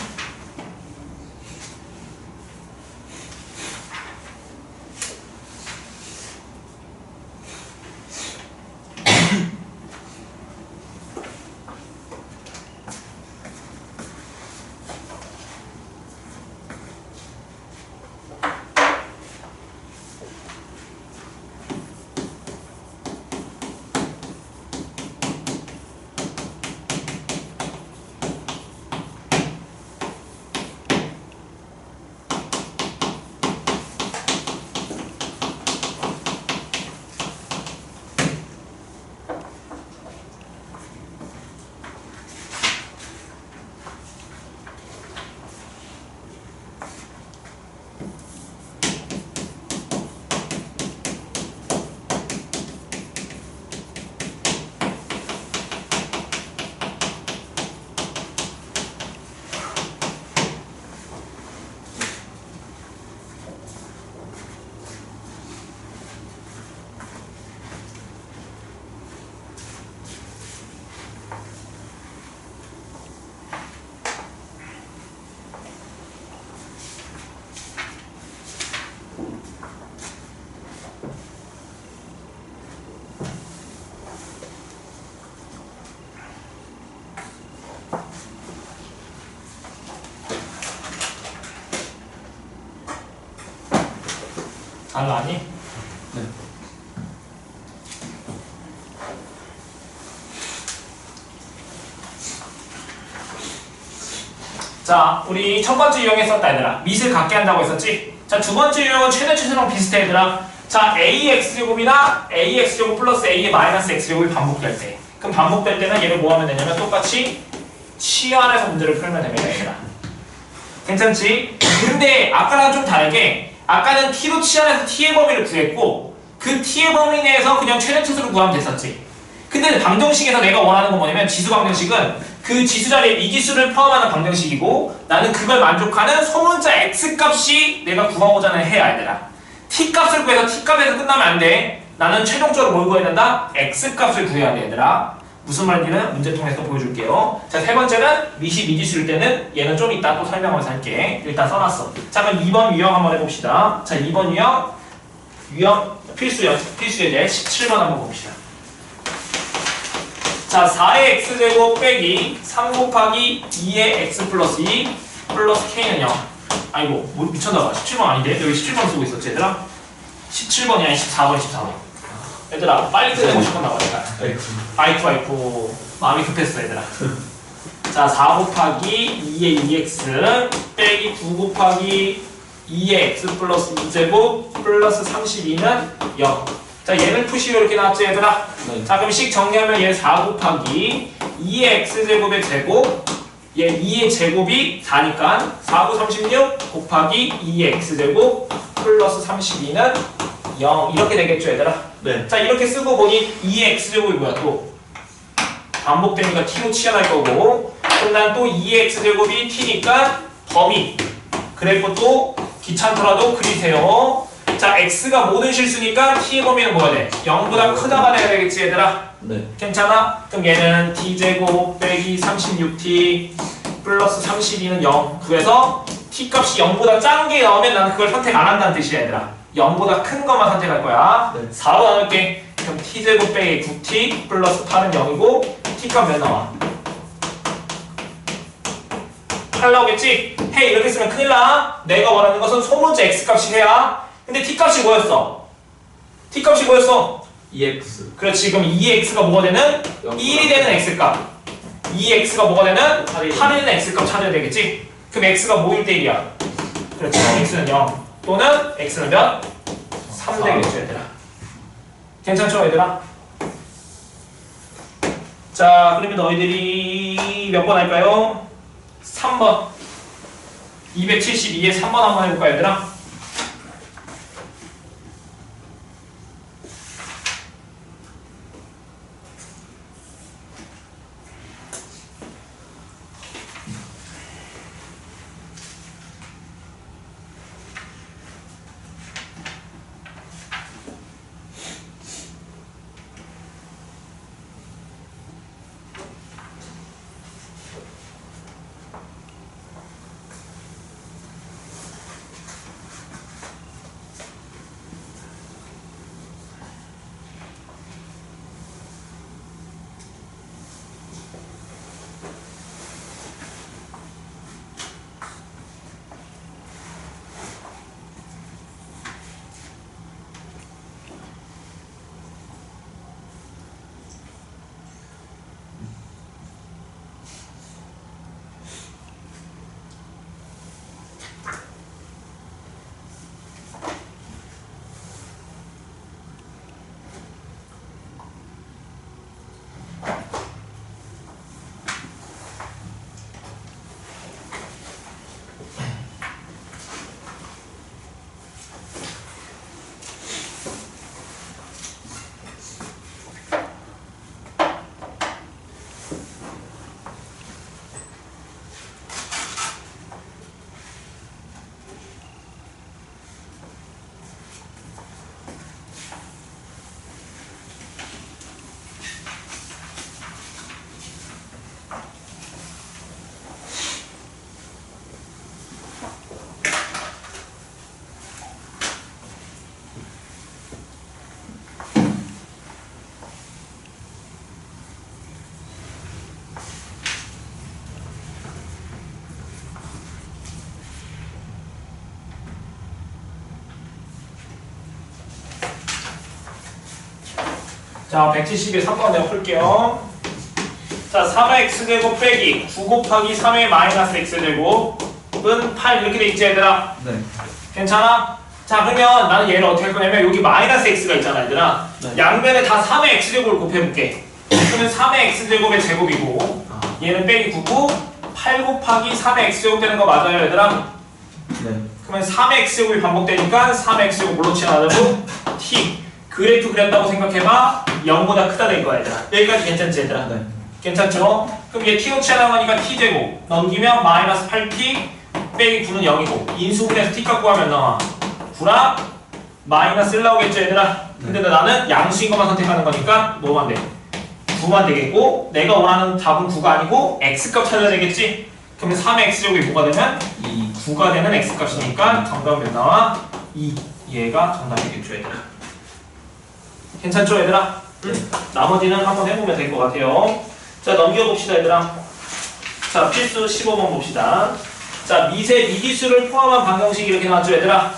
잘 나니? 네. 자, 우리 첫 번째 유형했었다, 얘들아. 밑을 같게 한다고 했었지? 자, 두 번째 유형은 최대 최소랑 비슷해, 얘들아. 자, AX제곱이나 AX제곱 플러스 A의 마이너스 X제곱이 반복될 때. 그럼 반복될 때는 얘를 뭐 하면 되냐면 똑같이 치환해서 문제를 풀면 됩니다, 얘들아. 괜찮지? 근데 아까랑 좀 다르게 아까는 T로 치환해서 T의 범위를 구했고 그 T의 범위 내에서 그냥 최대 최소를 구하면 됐었지. 근데 방정식에서 내가 원하는 건 뭐냐면 지수 방정식은 그 지수 자리에 미지수를 포함하는 방정식이고 나는 그걸 만족하는 소문자 x값이 내가 구하고자 하는 해야, 얘들아. t 값을 구해서 t 값에서 끝나면 안 돼. 나는 최종적으로 뭘 구해야 된다? x 값을 구해야 돼, 얘들아. 무슨 말인지는 문제 통해서 보여줄게요. 자, 세 번째는 미지수일 때는 얘는 좀 이따 또 설명하면서 할게. 일단 써놨어. 자, 그럼 2번 유형 한번 해봅시다. 자, 2번 유형 필수 예제 17번 한번 봅시다. 자, 4의 x제곱 빼기 3 곱하기 2의 x 플러스 2 플러스 k는 0. 아이고, 뭐 미쳤나봐. 17번 아닌데? 여기 17번 쓰고 있었지, 얘들아? 17번이 아니 14번. 얘들아, 빨리 끝내고 싶었나봐, 내가. 아이쿠. 마음이 급했어, 얘들아. 자, 4 곱하기 2의 2x 빼기 9 곱하기 2의 x 플러스 2제곱 플러스 32는 0. 자, 얘는 푸시로 이렇게 나왔지, 얘들아? 네. 자, 그럼 식 정리하면 얘 4 곱하기 2의 x제곱의 제곱, 얘 2의 제곱이 4니까 4, 9, 36 곱하기 2의 x제곱 플러스 32는 0. 이렇게 되겠죠, 얘들아? 네. 자, 이렇게 쓰고 보니 2의 x제곱이 뭐야, 또? 반복되니까 t로 치환할 거고, 그럼 난 또 2의 x제곱이 t니까 범위. 그래프 또 귀찮더라도 그리세요. 자, x가 모든 실수니까 t의 범위는 뭐가 돼? 0보다 크다가 돼야 되겠지, 얘들아? 네. 괜찮아? 그럼 얘는 t제곱 빼기 36t 플러스 32는 0. 그래서 t 값이 0보다 작은 게 나오면 나는 그걸 선택 안 한다는 뜻이야, 얘들아. 0보다 큰 것만 선택할 거야. 네. 4로 나눌게. 그럼 t제곱 빼기 9t 플러스 8은 0이고 t 값 몇 나와? 8 나오겠지? 해, 이렇게 쓰면 큰일 나. 내가 원하는 것은 소문자 x값이 해야. 근데 t값이 뭐였어? t값이 뭐였어? EX. 그렇지. 그럼 2x가 뭐가 되는? 1이 되는 x값. 2x가 뭐가 되는? 8이 되는 x값 찾아야 되겠지? 그럼 x가 뭐일 때 1이야? 그렇지. x는 0 또는 x는 몇? 3 되겠죠, 얘들아. 괜찮죠, 얘들아? 자, 그러면 너희들이 몇 번 할까요? 3번. 272에 3번 한번 해볼까요, 얘들아? 자, 170에 3번 내가 풀게요. 자, 3의 x제곱 빼기 9 곱하기 3의 마이너스 x제곱은 8 이렇게 돼 있지, 얘들아? 네. 괜찮아? 자, 그러면 나는 얘를 어떻게 할 거냐면 여기 마이너스 x가 있잖아, 얘들아. 네. 양변에 다 3의 x제곱을 곱해볼게. 그러면 3의 x제곱의 제곱이고 얘는 빼기 9고 8 곱하기 3의 x제곱 되는 거 맞아요, 얘들아? 네. 그러면 3의 x제곱이 반복되니까 3의 x제곱 물로 치환하고 t 그래프 그렸다고 생각해봐. 0보다 크다 될 거야, 얘들아. 여기까지 괜찮지, 얘들아? 네. 괜찮죠? 그럼 얘 t로 치환하니까 t제곱 넘기면 마이너스 8t 빼기 9는 0이고 인수분해서 t 값 구하면 나와 9랑 마이너스 1 나오겠죠 얘들아? 근데 나는 양수인 것만 선택하는 거니까 뭐만 돼? 9만 되겠고 내가 원하는 답은 9가 아니고 x값 찾아야 되겠지? 그러면 3x제곱이 뭐가 되면? 9가 되는 x값이니까 정답은 몇 나와? 2. 얘가 정답이겠죠 얘들아. 괜찮죠 얘들아? 응? 나머지는 한번 해보면 될 것 같아요. 자 넘겨봅시다 얘들아. 자 필수 15번 봅시다. 자 미세 미지수를 포함한 방정식이 이렇게 나왔죠 얘들아.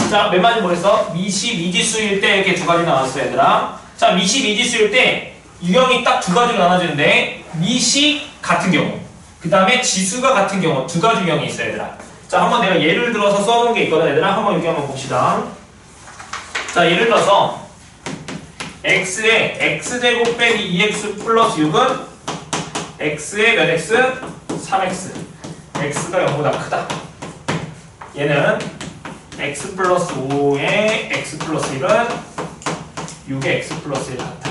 자 맨 마디 뭐랬어? 미시 미지수일 때 이렇게 두 가지 나왔어 얘들아. 자 미시 미지수일 때 유형이 딱 두 가지로 나눠지는데 미시 같은 경우 그 다음에 지수가 같은 경우 두 가지 유형이 있어 얘들아. 자 한번 내가 예를 들어서 써놓은 게 있거든 얘들아. 한번 여기 한번 봅시다. 자 예를 들어서 x에 x제곱 빼기 2x 플러스 6은 x에 몇 x? 3x. x가 0보다 크다. 얘는 x 플러스 5에 x 플러스 1은 6에 x 플러스 1 같다.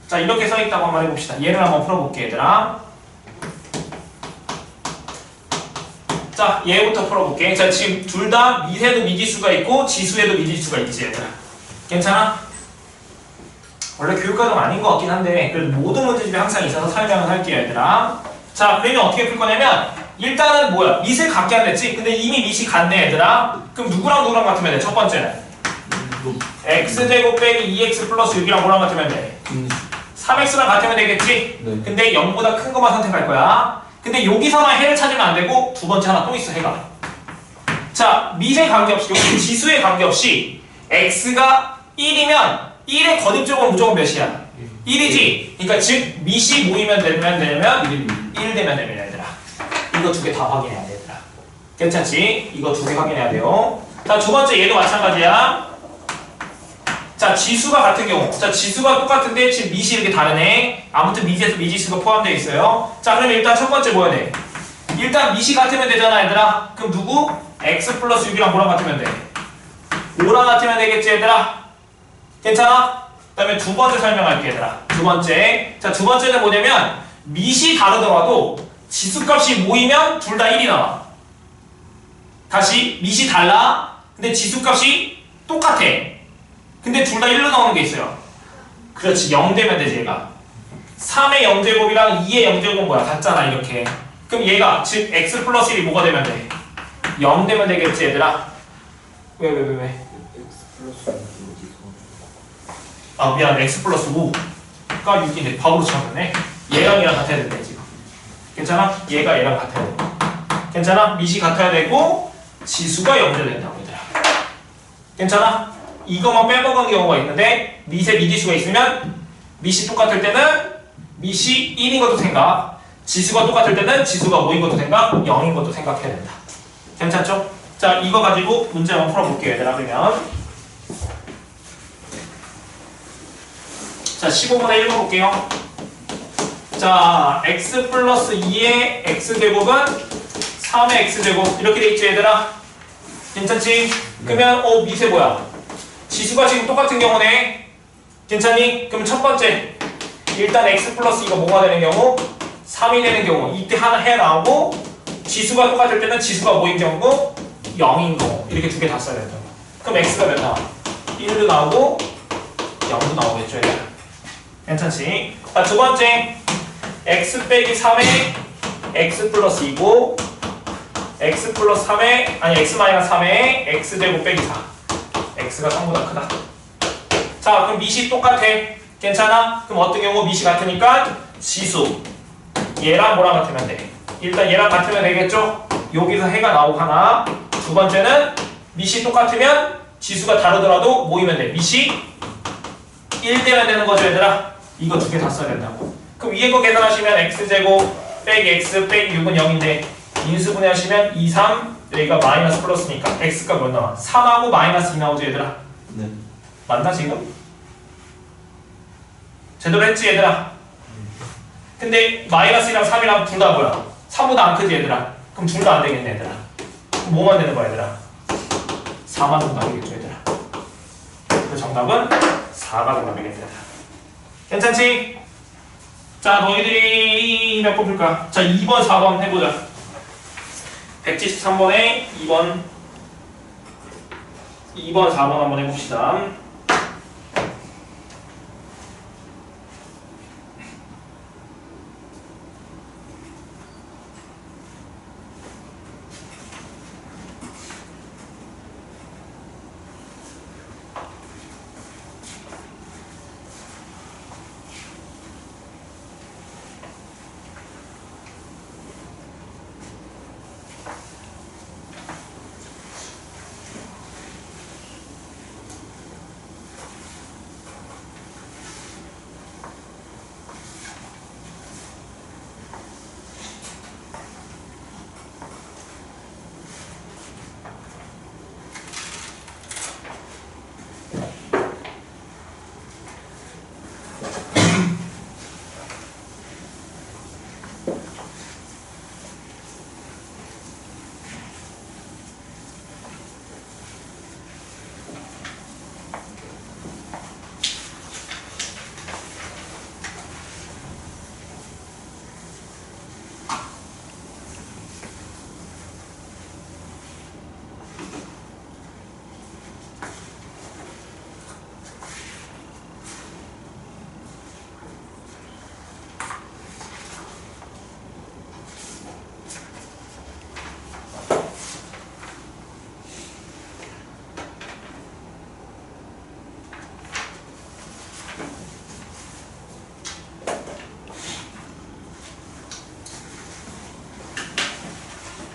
자 이렇게 써있다고 한번 해봅시다. 얘를 한번 풀어볼게 얘들아. 자 얘부터 풀어볼게. 자 지금 둘 다 미세도 미지수가 있고 지수에도 미지수가 있지 얘들아. 괜찮아? 원래 교육과정 아닌 것 같긴 한데 그래도 모든 문제집에 항상 있어서 설명을 할게요 얘들아. 자 그러면 어떻게 풀 거냐면 일단은 뭐야? 미세 같게 안 됐지? 근데 이미 미시 같네 얘들아. 그럼 누구랑 누구랑 같으면 돼? 첫 번째는 x제곱 빼기 2x 플러스 6이랑 뭐랑 같으면 돼? 3x랑 같으면 되겠지? 네. 근데 0보다 큰 것만 선택할 거야. 근데 여기서만 해를 찾으면 안 되고 두 번째 하나 또 있어 해가. 자 미세 관계없이 여기 지수에 관계없이 x가 1이면 1의 거듭적은 무조건 몇이야? 1이지? 그러니까 즉 미시 모이면 되면 1 되면 되면 얘들아. 이거 두 개 다 확인해야 돼 얘들아. 괜찮지? 이거 두 개 확인해야 돼요. 자 두 번째 얘도 마찬가지야. 자 지수가 같은 경우 자 지수가 똑같은데 지금 미시 이렇게 다르네. 아무튼 미지에서 미지수가 포함되어 있어요. 자 그러면 일단 첫 번째 뭐야 돼? 일단 미시 같으면 되잖아 얘들아. 그럼 누구? x 플러스 6이랑 뭐랑 같으면 돼? 5랑 같으면 되겠지 얘들아. 괜찮아? 그 다음에 두 번째 설명할게 얘들아. 두 번째 자 두 번째는 뭐냐면 미시 다르더라도 지수값이 모이면 둘 다 1이 나와. 다시 미시 달라. 근데 지수값이 똑같아. 근데 둘 다 1로 나오는 게 있어요. 그렇지 0 되면 되지 얘가. 3의 0제곱이랑 2의 0제곱은 뭐야? 같잖아 이렇게. 그럼 얘가 즉 x 플러스 1이 뭐가 되면 돼? 0 되면 되겠지 얘들아. 왜? 아 미안 x 플러스 5가 6인데 바보로 찾았네. 얘랑 얘랑 같아야 된대 지금. 괜찮아? 얘가 얘랑 같아야 돼. 괜찮아? 미시 같아야 되고 지수가 0이 된다고 얘들아. 괜찮아? 이거만 빼먹은 경우가 있는데 미세 미지수가 있으면 미시 똑같을 때는 미시 1인 것도 생각, 지수가 똑같을 때는 지수가 5인 것도 생각, 0인 것도 생각해야 된다. 괜찮죠? 자 이거 가지고 문제 한번 풀어볼게요 얘들아. 그러면 자 15분의 1 볼게요. 자 x 플러스 2의 x제곱은 3의 x제곱 이렇게 돼 있지 얘들아. 괜찮지? 그러면 미세 뭐야? 지수가 지금 똑같은 경우네. 괜찮니? 그럼 첫 번째 일단 x 플러스 2가 뭐가 되는 경우? 3이 되는 경우 이때 하나 해 나오고 지수가 똑같을 때는 지수가 뭐인 경우? 0인 경우 이렇게 두 개 다 써야 된다. 그럼 x가 몇 나와? 1도 나오고 0도 나오겠죠 얘들아. 괜찮지? 자 두 번째 x 빼기 3에 x 플러스 2고 x 플러스 3에 아니 x 마이너스 3에 x제곱 빼기 4 x가 3보다 크다. 자 그럼 미시 똑같아. 괜찮아? 그럼 어떤 경우 미시 같으니까 지수 얘랑 뭐랑 같으면 돼? 일단 얘랑 같으면 되겠죠? 여기서 해가 나오고 하나. 두 번째는 미시 똑같으면 지수가 다르더라도 모이면 돼. 미시 1 되면 되는 거죠 얘들아. 이거 두 개 다 써야 된다고. 그럼 위에 거 계산하시면 x제곱 빼기 x 빼기 6은 0인데 인수분해 하시면 2, 3 여기가 마이너스 플러스니까 x가 몇 나와? 3하고 마이너스 2 나오죠 얘들아. 네. 맞나 지금? 제대로 했지 얘들아? 근데 마이너스 2랑 3이랑 둘 다 뭐야? 3보다 안 크지 얘들아? 그럼 둘 다 안 되겠네 얘들아. 그럼 뭐만 되는 거야 얘들아? 4만 정도 되겠죠 얘들아. 그 정답은 4가 정답 되겠다. 괜찮지? 자 너희들이 몇 번 풀까? 자 2번 4번 해보자. 173번에 2번 2번, 4번 한번 해봅시다.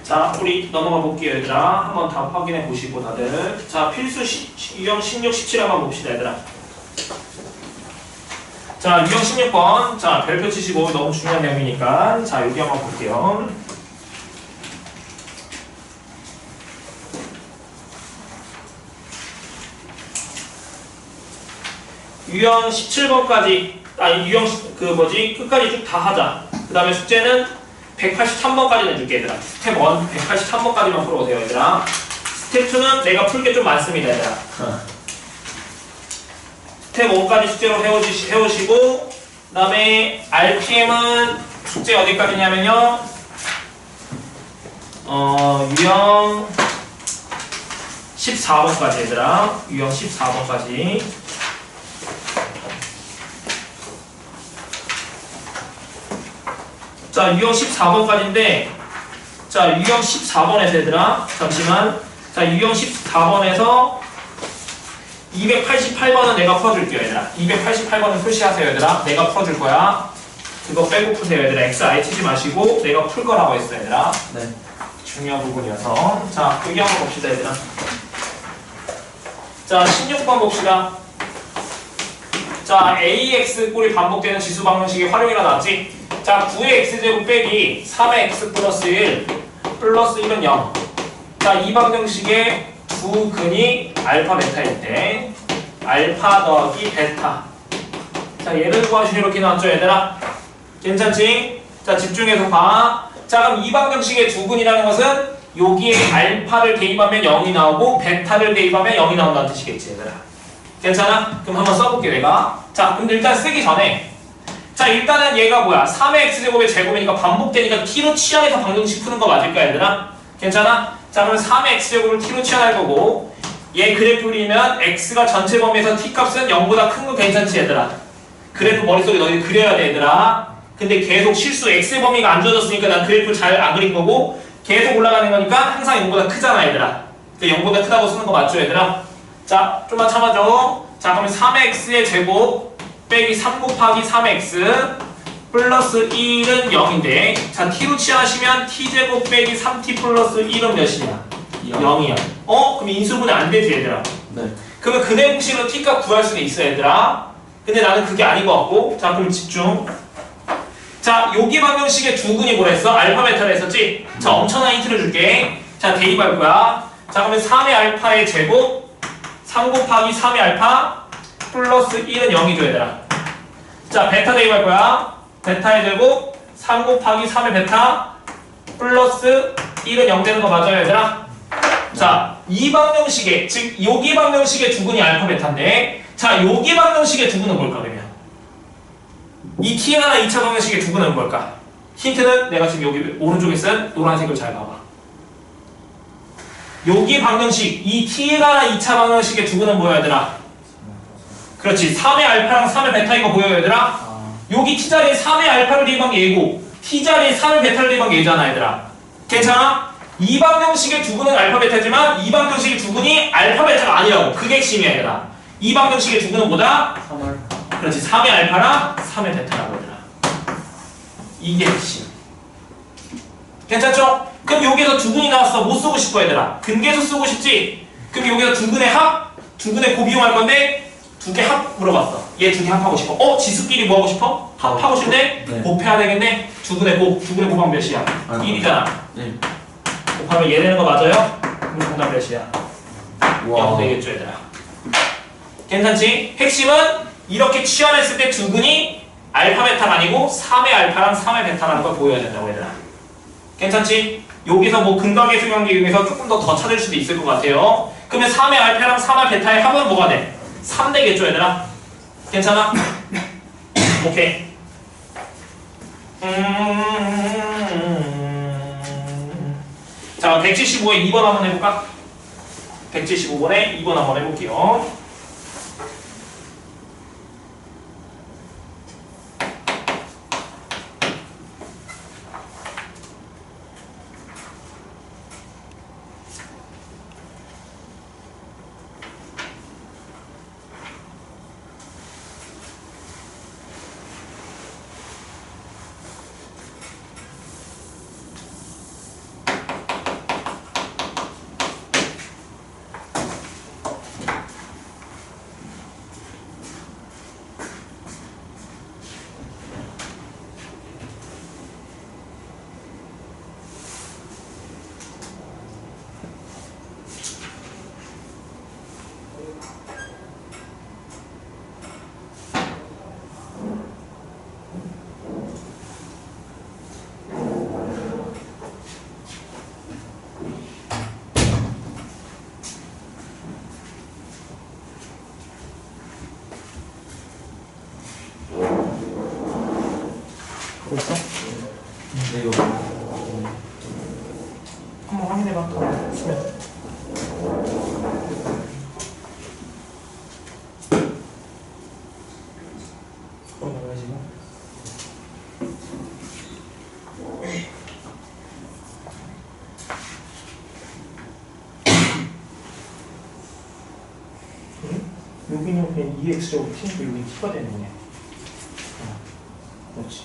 자, 우리 넘어가 볼게요, 얘들아. 한번 다 확인해 보시고 다들. 자, 필수 유형 16, 17 한번 봅시다, 얘들아. 자, 유형 16번. 자, 별표 치시고 너무 중요한 내용이니까. 자, 여기 한번 볼게요. 유형 17번까지, 유형 끝까지 쭉 다 하자. 그 다음에 숙제는 183번까지 내줄게, 얘들아. 스텝 1, 183번까지만 풀어보세요, 얘들아. 스텝 2는 내가 풀 게 좀 많습니다, 얘들아. 스텝 1까지 숙제로 해오시고, 그 다음에 RPM은 숙제 어디까지냐면요. 유형 14번까지, 얘들아. 유형 14번까지. 자, 유형 14번까지인데, 자, 유형 14번에서 얘들아, 잠시만. 자, 유형 14번에서 288번은 내가 풀어줄게요, 얘들아. 288번은 표시하세요, 얘들아. 내가 풀어줄 거야. 그거 빼고 푸세요, 얘들아. XI 치지 마시고, 내가 풀 거라고 했어, 얘들아. 네. 중요한 부분이어서. 자, 여기 한번 봅시다, 얘들아. 자, 16번 봅시다. 자, AX 꼴이 반복되는 지수 방정식의 활용이라 나왔지? 자, 9의 x제곱 빼기 3의 x 플러스 1 플러스 1은 0. 자, 이 방정식의 두 근이 알파 베타일 때 알파 더하기 베타. 자, 얘를 구하시니 이렇게 나왔죠, 얘들아? 괜찮지? 자, 집중해서 봐. 자, 그럼 이 방정식의 두 근이라는 것은 여기에 알파를 대입하면 0이 나오고 베타를 대입하면 0이 나온다는 뜻이겠지, 얘들아. 괜찮아? 그럼 한번 써볼게, 내가. 자, 근데 일단 쓰기 전에 자, 일단은 얘가 뭐야? 3의 x제곱의 제곱이니까 반복되니까 t로 치환해서 방정식 푸는 거 맞을까, 얘들아? 괜찮아? 자, 그럼 3의 x제곱을 t로 치환할 거고 얘 그래프 그리면 x가 전체 범위에서 t 값은 0보다 큰 거 괜찮지, 얘들아? 그래프 머릿속에 너희들 그려야 돼, 얘들아. 근데 계속 실수 x의 범위가 안 주어졌으니까 난 그래프 잘 안 그린 거고 계속 올라가는 거니까 항상 0보다 크잖아, 얘들아. 그 0보다 크다고 쓰는 거 맞죠, 얘들아? 자, 좀만 참아줘. 자, 그러면 3의 x의 제곱 빼기 3 곱하기 3x 플러스 1은 0인데 자, t로 치환하시면 t제곱 빼기 3t 플러스 1은 몇이냐? 0이야. 그럼 인수분해 안 되지, 얘들아? 네. 그러면 근해 공식으로 t값 구할 수도 있어, 얘들아. 근데 나는 그게 아닌 것 같고. 자, 그럼 집중. 자, 여기 방정식의 두 근이 뭐라 했어? 알파 베타를 했었지? 자, 엄청난 힌트를 줄게. 자, 대입할 거야. 자, 그러면 3의 알파의 제곱 3 곱하기 3의 알파 플러스 1은 0이죠, 얘들아. 자, 베타 대입할 거야. 베타의 제곱 3 곱하기 3의 베타 플러스 1은 0 되는 거 맞아요, 얘들아? 자, 이 방정식의, 즉 여기 방정식의 두 근이 알파 베타인데 자, 여기 방정식의 두 근은 뭘까, 그러면? 이 T하나 2차 방정식의 두 근은 뭘까? 힌트는 내가 지금 여기 오른쪽에 쓴 노란색을 잘 봐봐. 여기 방정식, 이 t에 관한 2차 방정식의 두근은 뭐야 얘들아? 그렇지. 3의 알파랑 3의 베타 이거 보여요 얘들아? 여기 t자리에 3의 알파를 대입한 게 얘고 t자리에 3의 베타를 대입한 게 얘잖아 얘들아. 괜찮아? 이 방정식의 두근은 알파 베타지만 이 방정식의 두근이 알파 베타가 아니라고. 그게 핵심이야 얘들아. 이 방정식의 두근은 뭐다? 3알. 그렇지. 3의 알파랑 3의 베타라고 얘들아. 이게 핵심. 괜찮죠? 그럼 여기서 두근이 나왔어. 뭐 쓰고 싶어 얘들아? 근계수 쓰고 싶지? 그럼 여기서 두근의 합? 두근의 곱 이용할 건데 두 개 합 물어봤어. 얘 두 개 합하고 싶어. 지수끼리 뭐 하고 싶어? 합하고 싶네? 네. 곱해야 되겠네? 두근의 곱하면 몇이야? 1이잖아. 네. 곱하면 얘 되는 거 맞아요? 그럼 정답 몇이야? 0 되겠죠 얘들아. 괜찮지? 핵심은 이렇게 취환했을 때 두근이 알파 베타가 아니고 3의 알파랑 3의 베타라는 걸 보여야 된다고 얘들아. 괜찮지? 여기서 뭐 근각계수 관계 중에서 조금 더 찾을 수도 있을 것 같아요. 그러면 3의 알파랑 3의 베타의 합은 뭐가 돼? 3 되겠죠 얘들아? 괜찮아? 오케이. 자 175에 2번 한번 해볼까? 175번에 2번 한번 해볼게요. 벌써? 네, 이거. 한번 확인해봐. 수면. 뭐야 지금? 여기는 그냥 2x제곱 t, 여기 t가 되는 거네. 그렇지.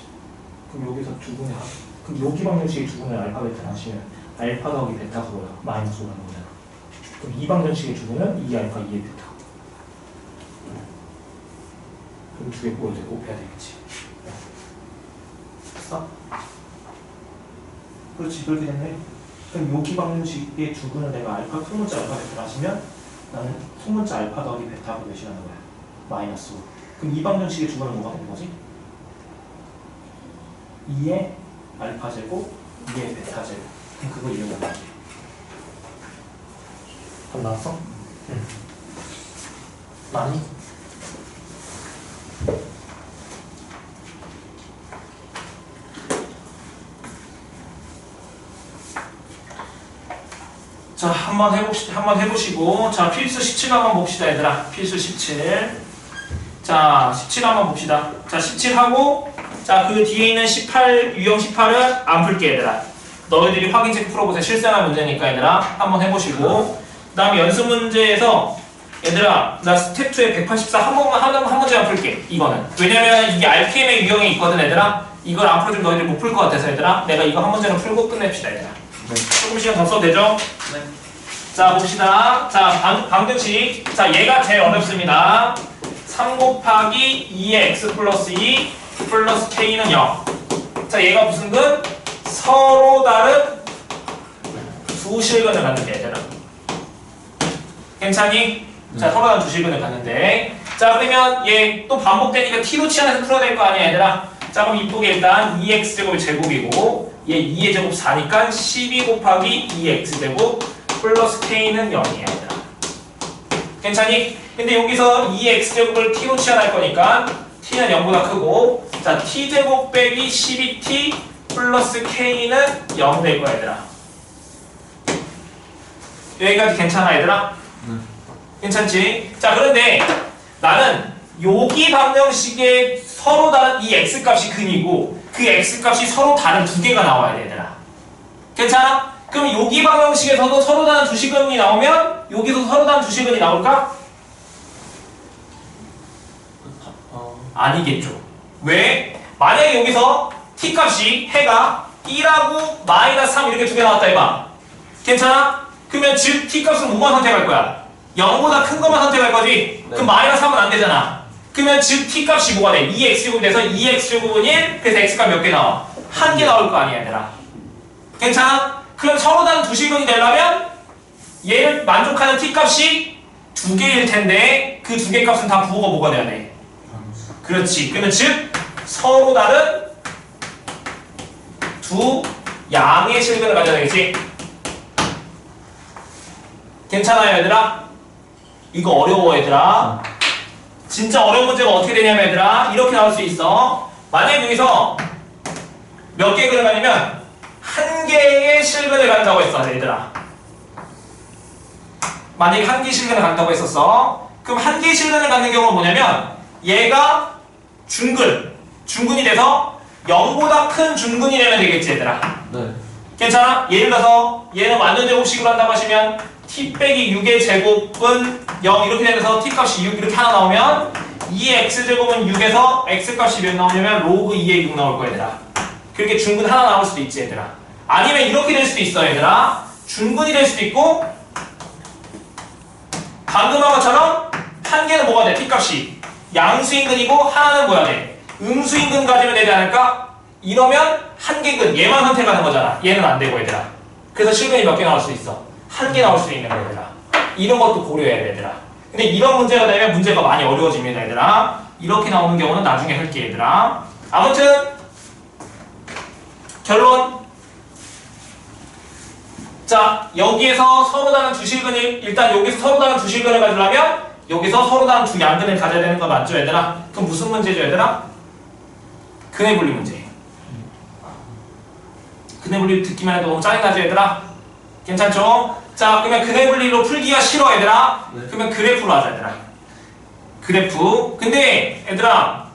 그럼 여기서 두분의 합. 그럼 여기 방정식의 두분의 알파 베타 하시면 알파 더하기 베타가 뭐야? 마이너스 5라는 거잖아. 그럼 이 방정식의 두분은 2 알파 2의 베타. 그럼 두 개 곱해야 되겠지. 됐어? 그렇지. 그렇게 됐네. 그럼 여기 방정식의 두분은 내가 알파 소문자 알파 베타 하시면 나는 소문자 알파 더하기 베타가 몇이라는 거야? 마이너스 5. 그럼 이 방정식의 두분은 뭐가 되는 거지? 2의 알파 제곱, 2의 베타 제곱. 그럼 그거 이용하면 돼. 답 나왔어? 응. 많이? 자, 한번 해보시고. 자, 필수 17 한번 봅시다, 얘들아. 필수 17. 자, 17 한번 봅시다. 자, 17하고, 자, 그 뒤에 있는 18, 유형 18은 안 풀게, 얘들아. 너희들이 확인책 풀어보세요. 실생활 문제니까, 얘들아. 한번 해보시고. 그 다음에 연습 문제에서, 얘들아, 나 스텝 2에 184 한 문제만 풀게, 이거는. 왜냐면 이게 RPM의 유형이 있거든, 얘들아. 이걸 앞으로 좀 너희들 못 풀 것 같아서, 얘들아. 내가 이거 한 문제는 풀고 끝냅시다, 얘들아. 네. 조금 시간 더 써도 되죠? 네. 자, 봅시다. 자, 방정식. 자, 얘가 제일 어렵습니다. 3 곱하기 2의 x 플러스 2 플러스 k는 0. 자, 얘가 무슨 근? 서로 다른 두 실근을 갖는데, 얘들아. 괜찮니? 자, 서로 다른 두 실근을 갖는데. 자, 그러면 얘 또 반복되니까 t로 치환해서 풀어야 될 거 아니야, 얘들아. 자, 그럼 이쁘게 일단 2x제곱이 제곱이고 얘 2의 제곱 4니까 12 곱하기 2x제곱 플러스 k는 0이야, 얘들아. 괜찮니? 근데 여기서 2x제곱을 t로 치환할 거니까 t는 0보다 크고, 자, t제곱 빼기 12t 플러스 k는 0 될 거야, 얘들아. 여기까지 괜찮아 얘들아? 네. 괜찮지? 자 그런데 나는 여기 방정식에 서로 다른 이 x값이 근이고 그 x값이 서로 다른 두 개가 나와야 돼 얘들아. 괜찮아? 그럼 여기 방정식에서도 서로 다른 두 시근이 나오면 여기서 서로 다른 두 시근이 나올까? 아니겠죠. 왜? 만약에 여기서 t값이 해가 1하고 마이너스 3 이렇게 두 개 나왔다 해봐. 괜찮아? 그러면 즉 t값은 뭐만 선택할 거야? 0보다 큰 것만 선택할 거지? 네. 그럼 마이너스 3은 안 되잖아. 그러면 즉 t값이 뭐가 돼? 2x제곱이 돼서 2x제곱은 1, 그래서 x값 몇 개 나와? 한 개 나올 거 아니야 얘들아. 괜찮아? 그럼 서로 다른 두 시근이 되려면 얘를 만족하는 t값이 두 개일 텐데 그 두 개 값은 다 부호가 뭐가 돼야 돼? 그렇지. 그러면 즉 서로 다른 두 양의 실근을 가져야 되겠지? 괜찮아요 얘들아? 이거 어려워 얘들아. 진짜 어려운 문제가 어떻게 되냐면 얘들아 이렇게 나올 수 있어. 만약에 여기서 몇 개 근을 가냐면 한 개의 실근을 간다고 했어 얘들아. 만약에 한 개의 실근을 간다고 했었어. 그럼 한 개의 실근을 갖는 경우는 뭐냐면 얘가 중근이 돼서 0보다 큰 중근이 되면 되겠지 얘들아. 네. 괜찮아? 예를 들어서 얘는 완전 제곱식으로 한다고 하시면 t 빼기 6의 제곱은 0 이렇게 되면서 t값이 6 이렇게 하나 나오면 2x제곱은 6에서 x값이 몇 나오냐면 로그 2의 6 나올 거야 얘들아. 그렇게 중근 하나 나올 수도 있지 얘들아. 아니면 이렇게 될 수도 있어 얘들아. 중근이 될 수도 있고 방금 한 것처럼 한 개는 뭐가 돼? t값이 양수인근이고 하나는 뭐야 돼? 음수인근 가지면 되지 않을까? 이러면 한 개근 얘만 선택하는 거잖아. 얘는 안 되고 얘들아. 그래서 실근이 몇 개 나올 수 있어? 한 개 나올 수 있는 거야 얘들아. 이런 것도 고려해야 돼 얘들아. 근데 이런 문제가 되면 문제가 많이 어려워집니다 얘들아. 이렇게 나오는 경우는 나중에 할게 얘들아. 아무튼 결론. 자 여기에서 서로 다른 두 실근이 일단 여기서 서로 다른 두 실근을 가지려면 여기서 서로 다른 두 양근을 가져야 되는 거 맞죠 얘들아? 그럼 무슨 문제죠 얘들아? 근의 분리 문제. 근의 분리 듣기만 해도 너무 짜증나죠 얘들아? 괜찮죠? 자 그러면 근의 분리로 풀기가 싫어 얘들아? 네. 그러면 그래프로 하자 얘들아. 그래프. 근데 얘들아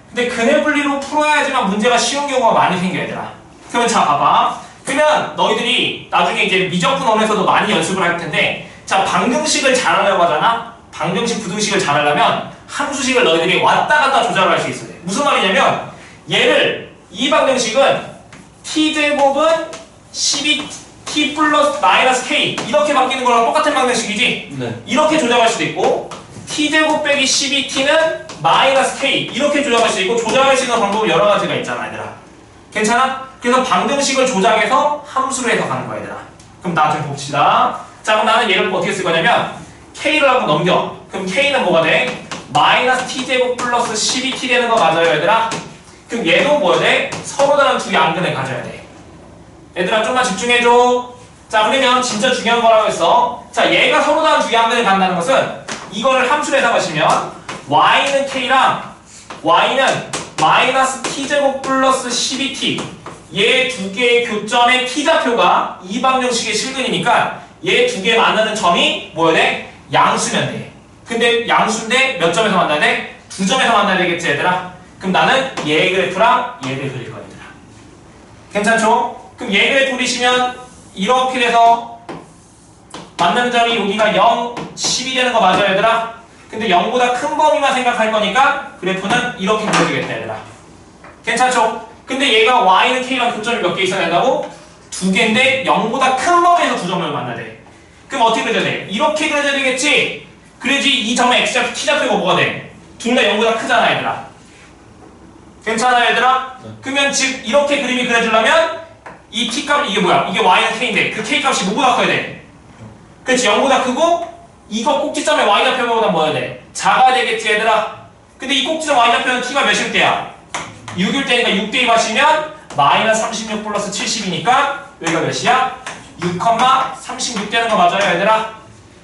근데 근의 분리로 풀어야지만 문제가 쉬운 경우가 많이 생겨 얘들아. 그러면 자 봐봐. 그러면 너희들이 나중에 이제 미적분원에서도 많이 연습을 할 텐데 자 방정식을 잘하려고 하잖아? 방정식 부등식을 잘하려면 함수식을 너희들이 왔다 갔다 조절할 수 있어야 돼. 무슨 말이냐면 얘를 이 방정식은 t제곱은 12t 플러스 마이너스 k 이렇게 바뀌는 거랑 똑같은 방정식이지? 네. 이렇게 조정할 수도 있고 t제곱 빼기 12t는 마이너스 k 이렇게 조정할 수도 있고 조정할 수 있는 방법이 여러 가지가 있잖아 얘들아. 괜찮아? 그래서 방정식을 조작해서 함수로 해석하는 거야 얘들아. 그럼 나중에 봅시다. 자 그럼 나는 얘를 어떻게 쓸 거냐면 k를 하고 넘겨. 그럼 k는 뭐가 돼? 마이너스 t제곱 플러스 12t 되는 거 맞아요 얘들아? 그럼 얘도 뭐야 돼? 서로 다른 두 양근을 가져야 돼. 얘들아 좀만 집중해줘. 자 그러면 진짜 중요한 거라고 했어. 자 얘가 서로 다른 두 양근을 간다는 것은 이거를 함수로 해석하시면 y는 k랑 y는 마이너스 t제곱 플러스 12t 얘 두 개의 교점의 t좌표가 이 방정식의 실근이니까 얘 두 개 만나는 점이 뭐야 돼? 양수면 돼. 근데 양수인데 몇 점에서 만나야 돼? 두 점에서 만나야 되겠지 얘들아? 그럼 나는 얘 그래프랑 얘를 그릴 거야 얘들아. 괜찮죠? 그럼 얘 그래프 그리시면 이렇게 돼서 만나는 점이 여기가 0, 10이 되는 거 맞아요 얘들아? 근데 0보다 큰 범위만 생각할 거니까 그래프는 이렇게 그려주겠다 얘들아. 괜찮죠? 근데 얘가 y는 k랑 교점이 몇 개 있어야 된다고? 두 개인데 0보다 큰 범위에서 두 점을 만나야 돼. 그럼 어떻게 그려야 돼? 이렇게 그려야 되겠지? 그래야지 이 점의 x좌표, t좌표가 뭐가 돼? 둘 다 0보다 크잖아 얘들아. 괜찮아 얘들아? 네. 그러면 즉 이렇게 그림이 그려주려면 이 t값 이게 뭐야? 이게 y는 k인데 그 k값이 뭐보다 커야 돼? 그렇지 0보다 크고 이거 꼭지점의 y좌표보다 뭐야 돼? 작아야 되겠지 얘들아. 근데 이 꼭지점 y좌표는 t가 몇일 때야? 6일 때니까 6대2 하시면 마이너스 36 플러스 70이니까 여기가 몇이야? 6,36 되는 거 맞아요 얘들아?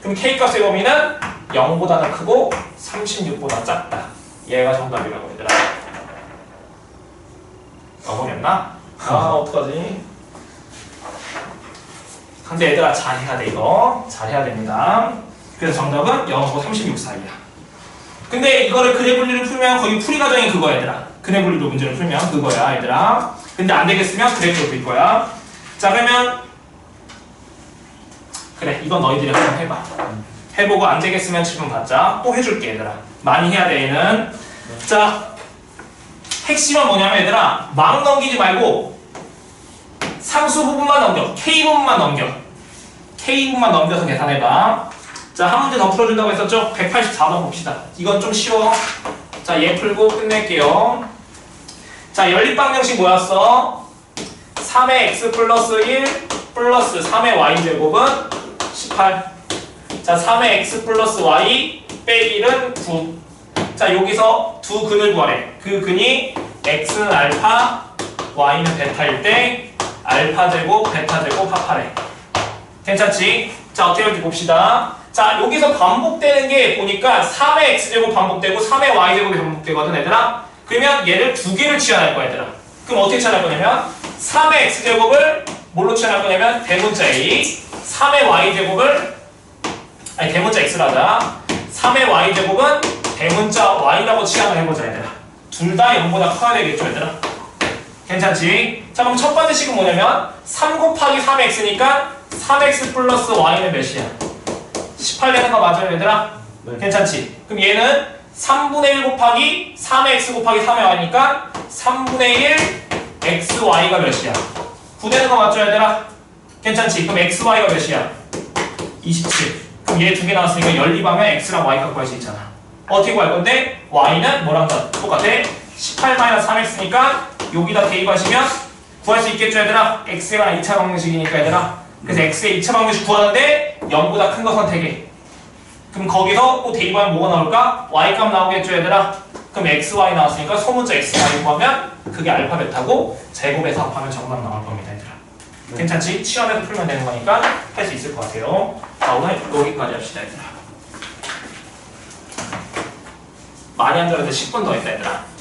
그럼 k값의 범위는 0보다 더 크고 36보다 작다. 얘가 정답이라고 얘들아. 어머니였나? 아 어떡하지? 근데 얘들아 잘해야 돼 이거. 잘해야 됩니다. 그래서 정답은 0하고 36 사이야. 근데 이거를 근해 분리를 풀면 거의 풀이 과정이 그거야 얘들아. 근해 분리로 문제를 풀면 그거야 얘들아. 근데 안 되겠으면 그래프로 풀 거야. 자 그러면 그래 이건 너희들이 한번 해봐. 해보고 안 되겠으면 질문 받자. 또 해줄게 얘들아. 많이 해야 돼 얘는. 자 핵심은 뭐냐면 얘들아 막 넘기지 말고 상수 부분만 넘겨. K 부분만 넘겨. K 부분만 넘겨서 계산해봐. 자 한 문제 더 풀어준다고 했었죠? 184번 봅시다. 이건 좀 쉬워. 자 얘 풀고 끝낼게요. 자 연립방정식 뭐였어? 3의 x 플러스 1 플러스 3의 y제곱은 18. 자 3의 x 플러스 y 빼기 1은 9. 자 여기서 두 근을 구하래. 그 근이 x는 알파 y는 베타일 때 알파 제곱 베타 제곱 합하래. 괜찮지? 자 어떻게 할지 봅시다. 자 여기서 반복되는 게 보니까 3의 x제곱 반복되고 3의 y제곱이 반복되거든 얘들아. 그러면 얘를 두 개를 치환할 거야 얘들아. 그럼 어떻게 치환할 거냐면 3의 x제곱을 뭘로 치환할 거냐면 대문자 a 3의 y제곱을 아니 대문자 x라자 3의 y제곱은 대문자 y라고 치환을 해보자 얘들아. 둘 다 0보다 커야 되겠죠 얘들아. 괜찮지? 자 그럼 첫 번째 식은 뭐냐면 3 곱하기 3x니까 3x 플러스 y는 몇이야? 18 되는 거 맞아요 얘들아? 네. 괜찮지? 그럼 얘는 3분의 1 곱하기 3x 곱하기 3의 y니까 3분의 1 xy가 몇이야? 9 되는 거 맞죠 얘들아? 괜찮지? 그럼 xy가 몇이야? 27. 그럼 얘 두 개 나왔으니까 연립하면 x랑 y 값 구할 수 있잖아. 어떻게 구할 건데? y는 뭐랑 똑같아? 18-3x니까 여기다 대입하시면 구할 수 있겠죠 얘들아? x가 2차 방정식이니까 얘들아. 그래서 x의 2차 방정식 구하는데 0보다 큰 거 선택해. 그럼 거기서 또 대입하면 뭐가 나올까? y값 나오겠죠 얘들아? 그럼 xy 나왔으니까 소문자 xy 구하면 그게 알파 베타고 제곱해서 합하면 정답 나올 겁니다 얘들아. 네. 괜찮지? 시험에서 풀면 되는 거니까 할 수 있을 것 같아요. 자 오늘 여기까지 합시다 얘들아. 많이 안 들었는데 10분 더 있다 얘들아.